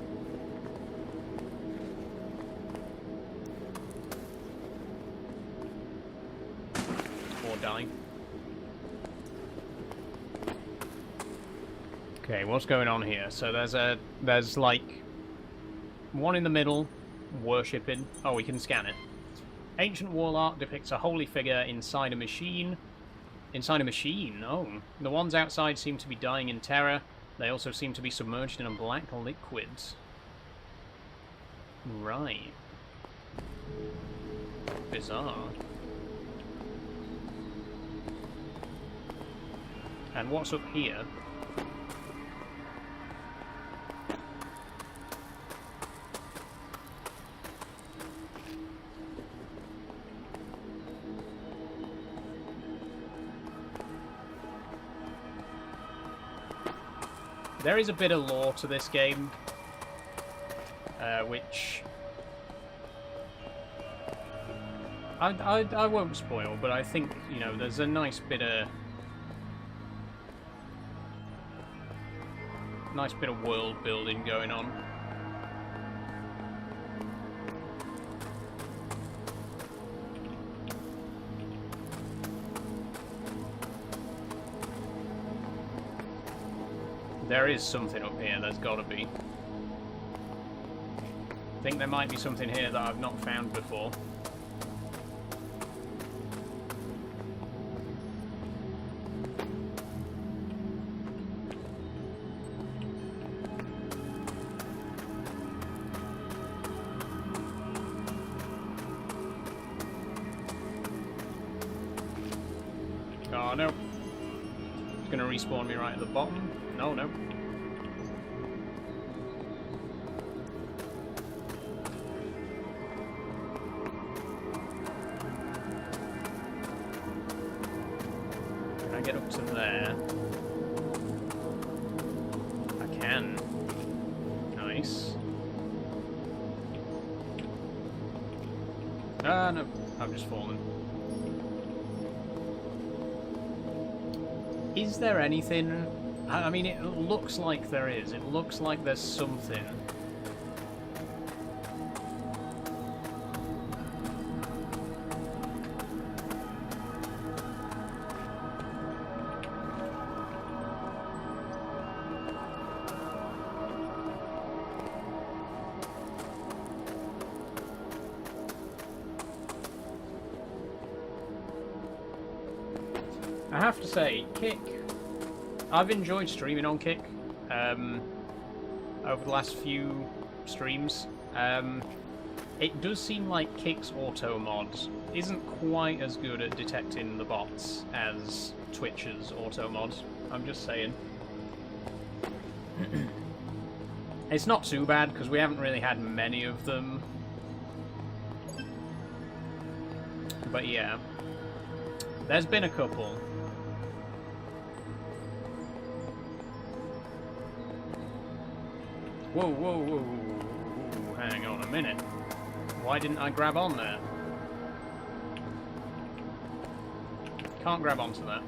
Die. Okay, what's going on here? So there's like one in the middle, worshipping. Oh, we can scan it. Ancient wall art depicts a holy figure inside a machine. Inside a machine? Oh. The ones outside seem to be dying in terror. They also seem to be submerged in a black liquid. Right. Bizarre. And what's up here? There is a bit of lore to this game, which I won't spoil, but I think, you know, there's a nice bit of world building going on. There is something up here, there's gotta be. I think there might be something here that I've not found before. Oh no. It's gonna respawn me right at the bottom. No, no. Can I get up to there? I can. Nice. Ah, no. I've just fallen. Is there anything? I mean, it looks like there is. It looks like there's something. I have to say, Kick, I've enjoyed streaming on Kick over the last few streams. It does seem like Kick's auto mod isn't quite as good at detecting the bots as Twitch's auto mod. I'm just saying. It's not too bad because we haven't really had many of them. But yeah, there's been a couple. Whoa, whoa, whoa, whoa, hang on a minute. Why didn't I grab on there? Can't grab onto that.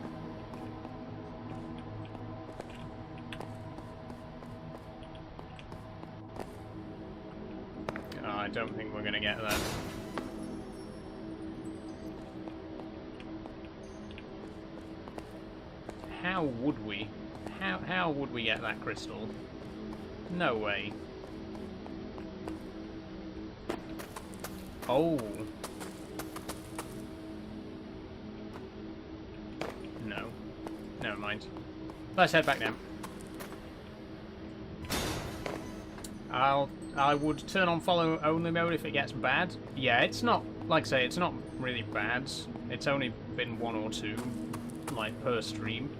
Oh, I don't think we're going to get that. How would we? How would we get that crystal? No way. Oh. No. Never mind. Let's head back down. I would turn on follow only mode if it gets bad. Yeah, it's not, like I say, it's not really bad. It's only been one or two, like, per stream.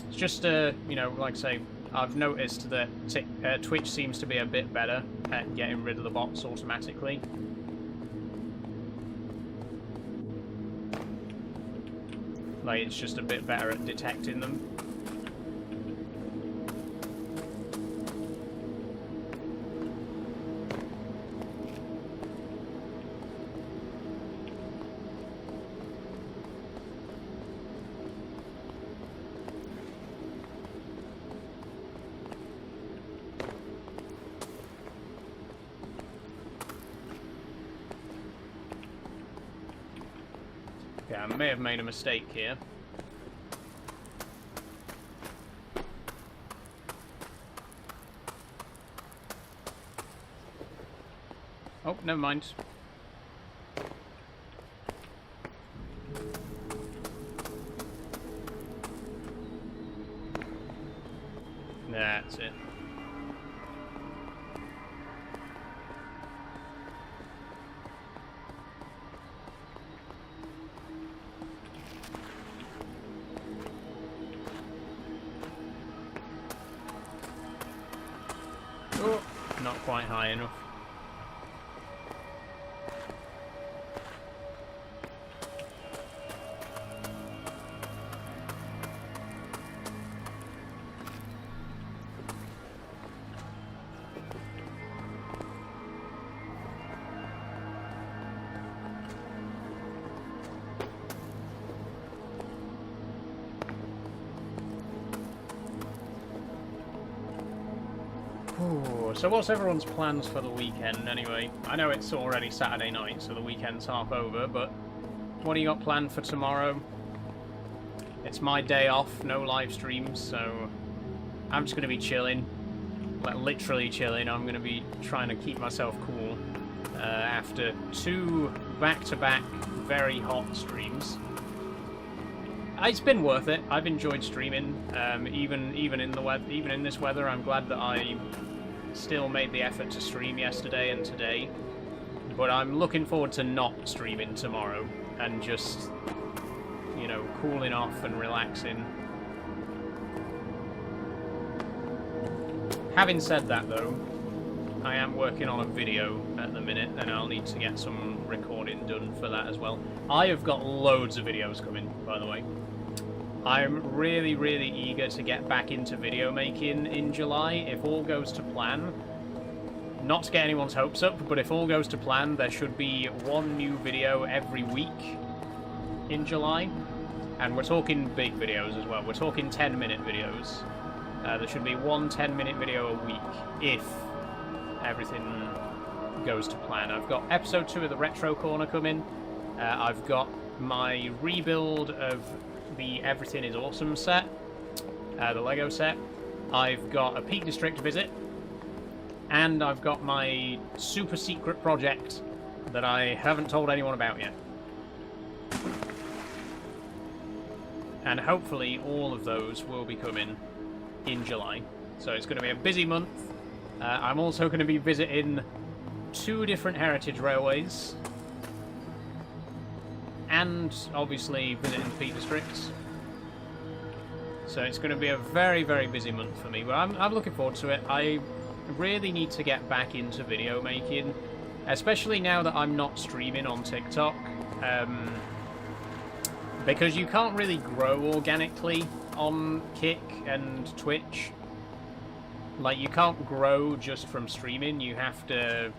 It's just, you know, like I say, I've noticed that Twitch seems to be a bit better at getting rid of the bots automatically. Like, it's just a bit better at detecting them. Yeah, I may have made a mistake here. Oh, never mind. That's it. Oh, not quite high enough. So what's everyone's plans for the weekend, anyway? I know it's already Saturday night, so the weekend's half over, but what do you got planned for tomorrow? It's my day off, no live streams, so I'm just going to be chilling. Like, literally chilling. I'm going to be trying to keep myself cool after 2 back-to-back very hot streams. It's been worth it. I've enjoyed streaming, even in this weather. I'm glad that I still made the effort to stream yesterday and today. But I'm looking forward to not streaming tomorrow and just, you know, cooling off and relaxing. Having said that, though, I am working on a video at the minute, and I'll need to get some recording done for that as well. I have got loads of videos coming, by the way. I'm really, really eager to get back into video making in July. If all goes to plan, not to get anyone's hopes up, but if all goes to plan, there should be 1 new video every week in July. And we're talking big videos as well. We're talking 10-minute videos. There should be 1 10-minute video a week if everything goes to plan. I've got episode 2 of the Retro Corner coming. I've got my rebuild of the Everything is Awesome set, the Lego set. I've got a Peak District visit, and I've got my super secret project that I haven't told anyone about yet. And hopefully all of those will be coming in July. So it's going to be a busy month. I'm also going to be visiting 2 different heritage railways, and obviously visiting Peak Districts. So it's going to be a very, very busy month for me, but I'm looking forward to it. I really need to get back into video making, especially now that I'm not streaming on TikTok, because you can't really grow organically on Kick and Twitch. Like, you can't grow just from streaming. You have to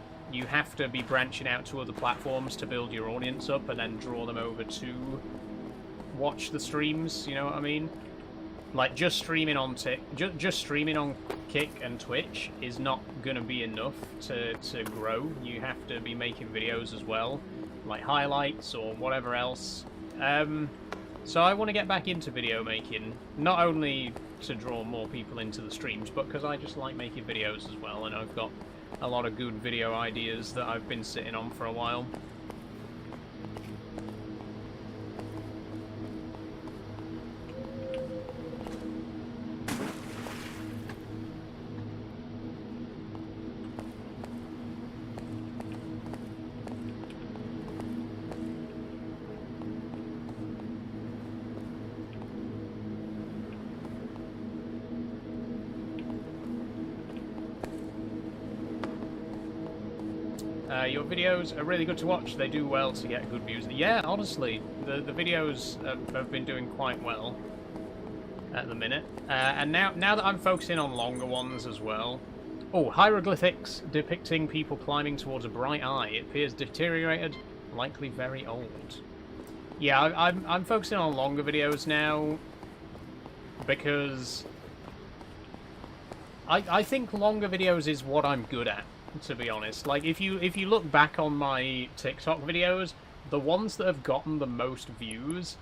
be branching out to other platforms to build your audience up and then draw them over to watch the streams, you know what I mean? Like, just streaming on Kick and Twitch is not gonna be enough to grow. You have to be making videos as well, like highlights or whatever else. So I want to get back into video making, not only to draw more people into the streams, but because I just like making videos as well, and I've got a lot of good video ideas that I've been sitting on for a while. Your videos are really good to watch. They do well to get good views. Yeah, honestly, the videos have been doing quite well at the minute. And now that I'm focusing on longer ones as well. Oh, hieroglyphics depicting people climbing towards a bright eye. It appears deteriorated, likely very old. Yeah, I'm focusing on longer videos now because I think longer videos is what I'm good at, to be honest. Like, if you look back on my TikTok videos, the ones that have gotten the most views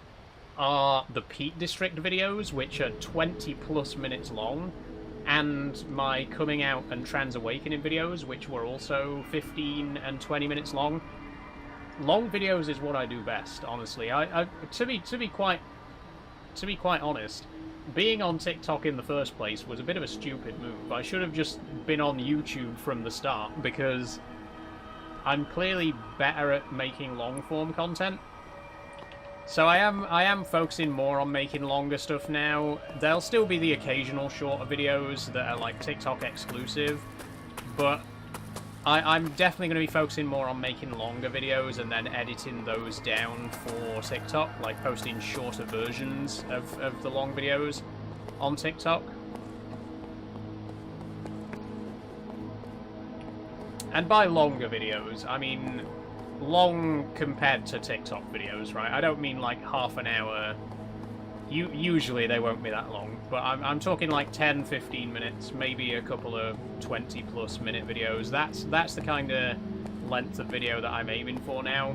are the Peak District videos, which are 20+ minutes long, and my Coming Out and Trans Awakening videos, which were also 15 and 20 minutes long. Long videos is what I do best, honestly. To be quite honest, being on TikTok in the first place was a bit of a stupid move. I should have just been on YouTube from the start, because I'm clearly better at making long-form content. So I am focusing more on making longer stuff now. There'll still be the occasional shorter videos that are like TikTok exclusive, but I'm definitely going to be focusing more on making longer videos and then editing those down for TikTok, like posting shorter versions of the long videos on TikTok. And by longer videos, I mean long compared to TikTok videos, right? I don't mean like half an hour Usually they won't be that long, but I'm talking like 10, 15 minutes, maybe a couple of 20+ minute videos. That's the kind of length of video that I'm aiming for now.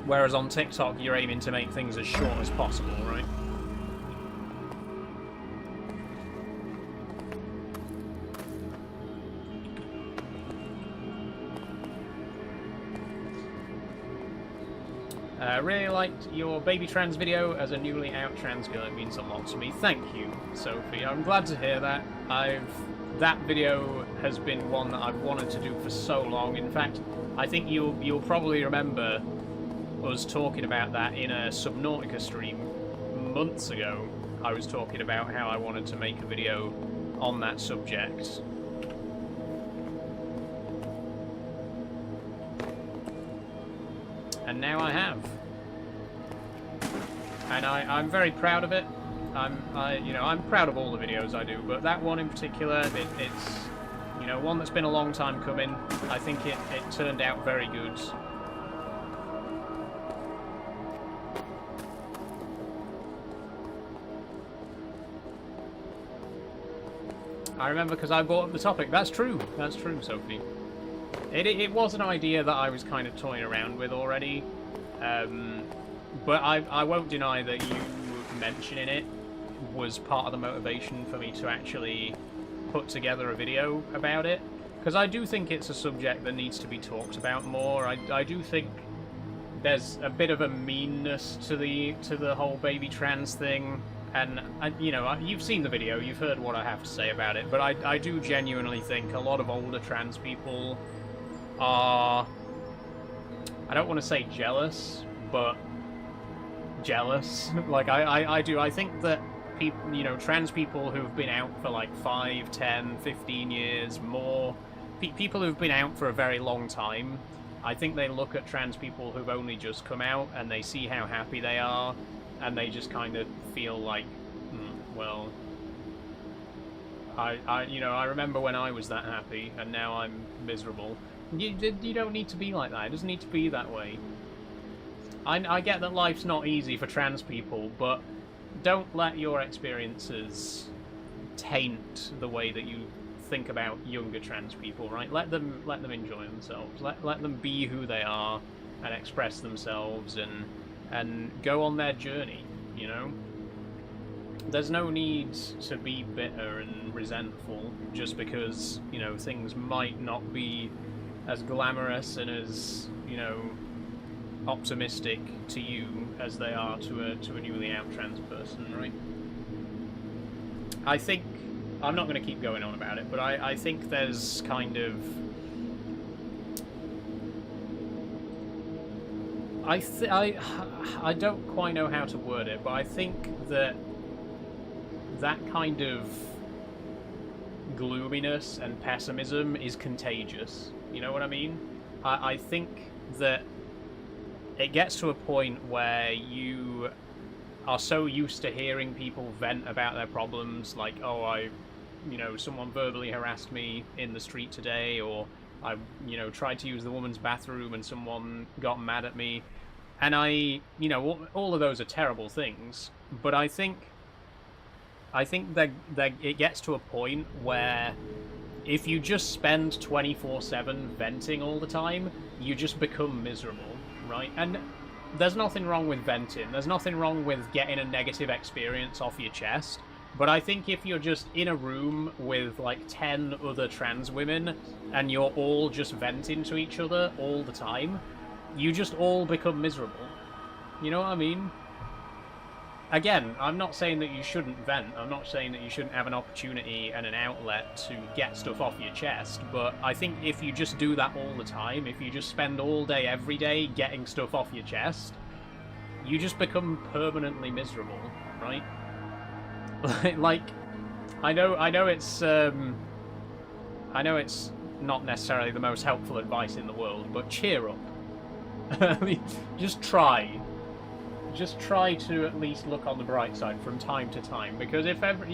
Whereas on TikTok, you're aiming to make things as short as possible, right? Really liked your baby trans video. As a newly out trans girl, it means a lot to me. Thank you, Sophie. I'm glad to hear that. That video has been one that I've wanted to do for so long. In fact, I think you'll probably remember us talking about that in a Subnautica stream months ago. I was talking about how I wanted to make a video on that subject. And now I have. And I'm very proud of it. I'm proud of all the videos I do, but that one in particular, it's one that's been a long time coming. I think it turned out very good. I remember because I brought up the topic. That's true, Sophie. It was an idea that I was kind of toying around with already. But I won't deny that you mentioning it was part of the motivation for me to actually put together a video about it. Because I do think it's a subject that needs to be talked about more. I do think there's a bit of a meanness to the whole baby trans thing. And, you've seen the video, you've heard what I have to say about it. But I do genuinely think a lot of older trans people are... I don't want to say jealous, but... jealous. Like, I do. I think that people, trans people who've been out for like 5, 10, 15 years, more, people who've been out for a very long time, I think they look at trans people who've only just come out and they see how happy they are, and they just kind of feel like, well, I remember when I was that happy and now I'm miserable. You don't need to be like that. It doesn't need to be that way. I get that life's not easy for trans people, but don't let your experiences taint the way that you think about younger trans people, right? Let them enjoy themselves. Let them be who they are and express themselves and go on their journey, There's no need to be bitter and resentful just because, things might not be as glamorous and as, optimistic to you as they are to a newly out trans person, right? I think I'm not going to keep going on about it, but I think there's kind of I don't quite know how to word it, but I think that kind of gloominess and pessimism is contagious. You know what I mean? I think that it gets to a point where you are so used to hearing people vent about their problems, like, oh, someone verbally harassed me in the street today, or I, tried to use the woman's bathroom and someone got mad at me. And all of those are terrible things, but I think that it gets to a point where if you just spend 24/7 venting all the time, you just become miserable. Right? And there's nothing wrong with venting. There's nothing wrong with getting a negative experience off your chest. But I think if you're just in a room with like 10 other trans women and you're all just venting to each other all the time, you just all become miserable. You know what I mean? Again, I'm not saying that you shouldn't vent. I'm not saying that you shouldn't have an opportunity and an outlet to get stuff off your chest, but I think if you just do that all the time, if you just spend all day, every day getting stuff off your chest, you just become permanently miserable, right? Like, I know it's not necessarily the most helpful advice in the world, but cheer up. Just try. Just try to at least look on the bright side from time to time, because if ever,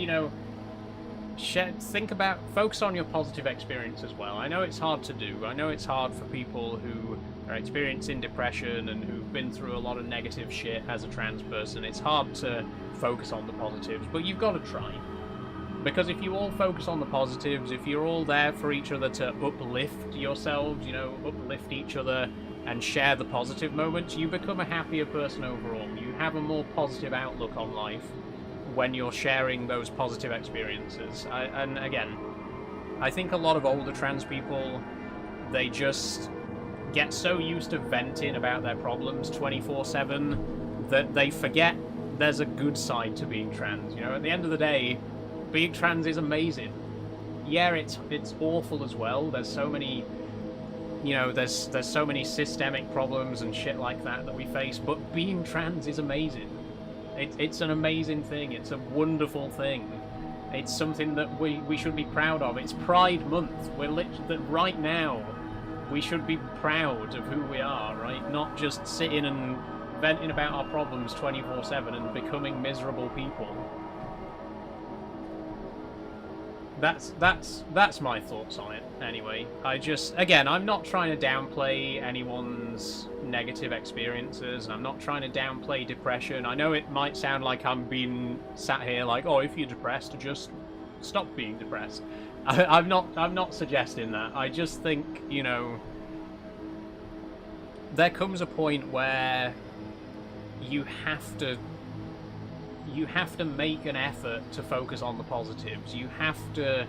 focus on your positive experience as well. I know it's hard to do. I know it's hard for people who are experiencing depression and who've been through a lot of negative shit as a trans person, it's hard to focus on the positives, but you've got to try. Because if you all focus on the positives, if you're all there for each other to uplift yourselves, you know, uplift each other and share the positive moments, you become a happier person overall. You have a more positive outlook on life when you're sharing those positive experiences. And again, I think a lot of older trans people, they just get so used to venting about their problems 24/7 that they forget there's a good side to being trans. You know, at the end of the day, being trans is amazing. Yeah, it's awful as well. There's so many, you know, there's so many systemic problems and shit like that we face, but being trans is amazing. It's an amazing thing. It's a wonderful thing. It's something that we should be proud of. It's Pride Month. Right now, we should be proud of who we are, right? Not just sitting and venting about our problems 24/7 and becoming miserable people. That's my thoughts on it, anyway. Again, I'm not trying to downplay anyone's negative experiences, and I'm not trying to downplay depression. I know it might sound like I'm being sat here like, oh, if you're depressed, just stop being depressed. I'm not suggesting that. I just think, you know, there comes a point where you have to make an effort to focus on the positives. You have to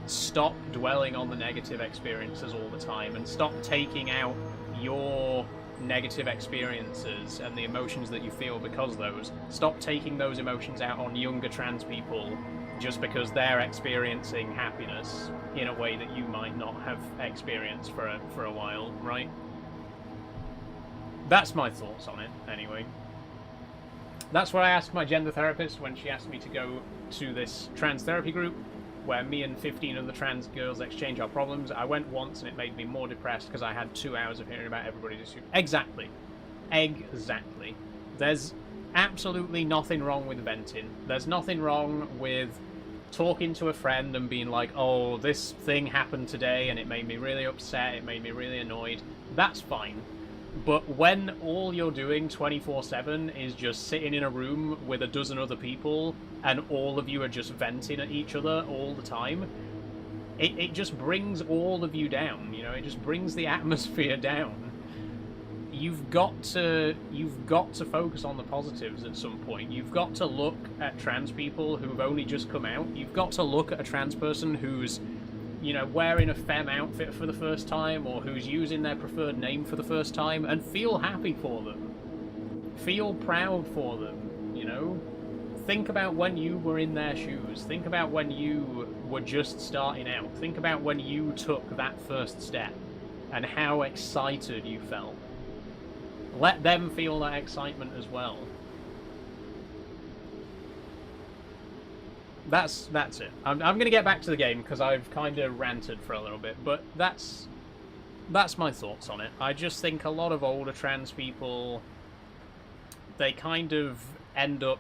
stop dwelling on the negative experiences all the time and stop taking out your negative experiences and the emotions that you feel because of those. Stop taking those emotions out on younger trans people just because they're experiencing happiness in a way that you might not have experienced for a while, right? That's my thoughts on it, anyway. That's what I asked my gender therapist when she asked me to go to this trans therapy group where me and 15 other trans girls exchange our problems. I went once and it made me more depressed because I had 2 hours of hearing about everybody's issue. Exactly. There's absolutely nothing wrong with venting. There's nothing wrong with talking to a friend and being like, oh, this thing happened today and it made me really upset, it made me really annoyed. That's fine. But when all you're doing 24/7 is just sitting in a room with a dozen other people and all of you are just venting at each other all the time, it just brings all of you down, you know, it just brings the atmosphere down. You've got to focus on the positives at some point. You've got to look at trans people who've only just come out. You've got to look at a trans person who's, you know, wearing a femme outfit for the first time or who's using their preferred name for the first time and feel happy for them. Feel proud for them, you know? Think about when you were in their shoes. Think about when you were just starting out. Think about when you took that first step and how excited you felt. Let them feel that excitement as well. That's it. I'm going to get back to the game because I've kind of ranted for a little bit, but that's my thoughts on it. I just think a lot of older trans people, they kind of end up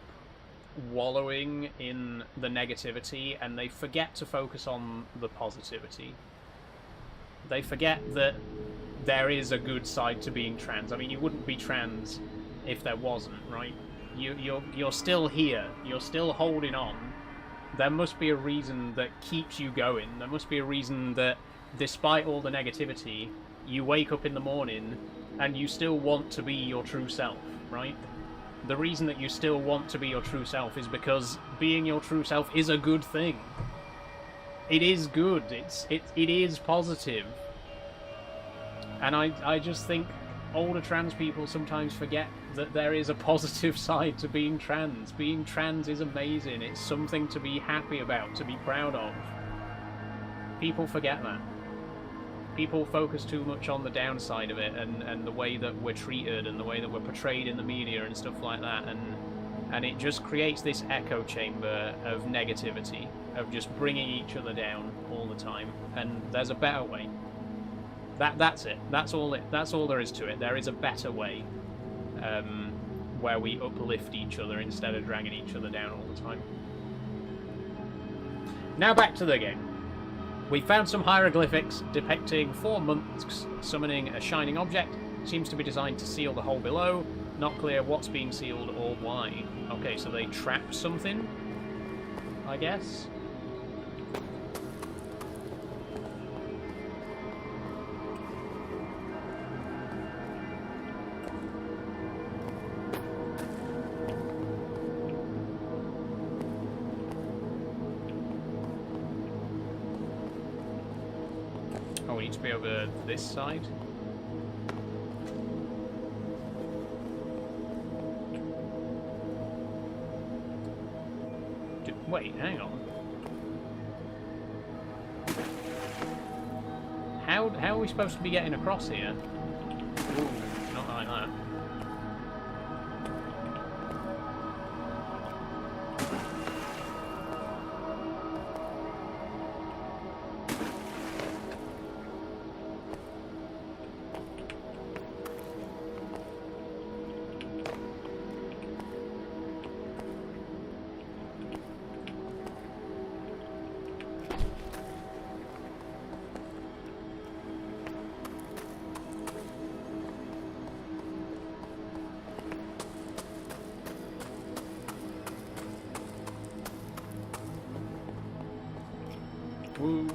wallowing in the negativity and they forget to focus on the positivity. They forget that there is a good side to being trans. I mean, you wouldn't be trans if there wasn't, right? You're still here. You're still holding on. There must be a reason that keeps you going. There must be a reason that, despite all the negativity, you wake up in the morning and you still want to be your true self, right? The reason that you still want to be your true self is because being your true self is a good thing. It is good. It is positive. And I just think older trans people sometimes forget that there is a positive side to being trans. Being trans is amazing. It's something to be happy about, to be proud of. People forget that. People focus too much on the downside of it and the way that we're treated and the way that we're portrayed in the media and stuff like that. And it just creates this echo chamber of negativity, of just bringing each other down all the time. And there's a better way. That's it. That's all there is to it. There is a better way, where we uplift each other instead of dragging each other down all the time. Now back to the game. We found some hieroglyphics depicting 4 monks summoning a shining object. seems to be designed to seal the hole below. Not clear what's being sealed or why. Okay, so they trapped something, I guess. Oh, we need to be over this side. Wait, hang on. How are we supposed to be getting across here? Ooh, not like that. Woo.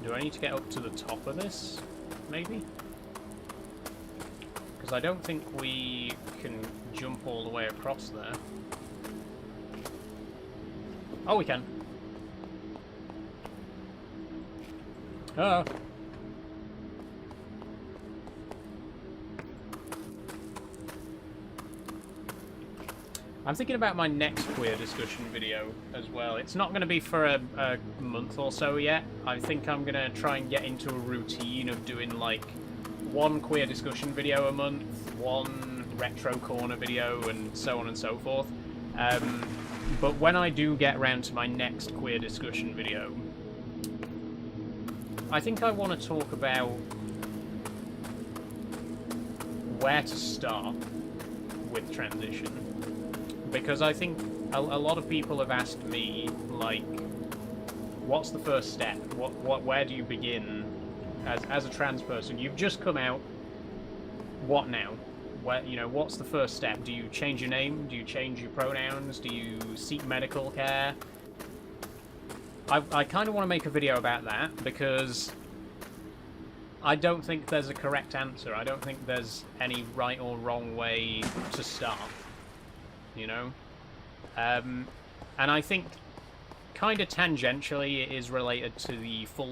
Do I need to get up to the top of this, maybe? Because I don't think we can jump all the way across there. Oh, we can. Oh. I'm thinking about my next queer discussion video as well. It's not going to be for a month or so yet. I think I'm going to try and get into a routine of doing like one queer discussion video a month, one retro corner video, and so on and so forth. But when I do get around to my next queer discussion video, I think I want to talk about where to start with transition. Because I think a lot of people have asked me, like, what's the first step? Where do you begin as a trans person? You've just come out. What now? What's the first step? Do you change your name? Do you change your pronouns? Do you seek medical care? I kind of want to make a video about that because I don't think there's a correct answer. I don't think there's any right or wrong way to start. You know? And I think kind of tangentially it is related to the full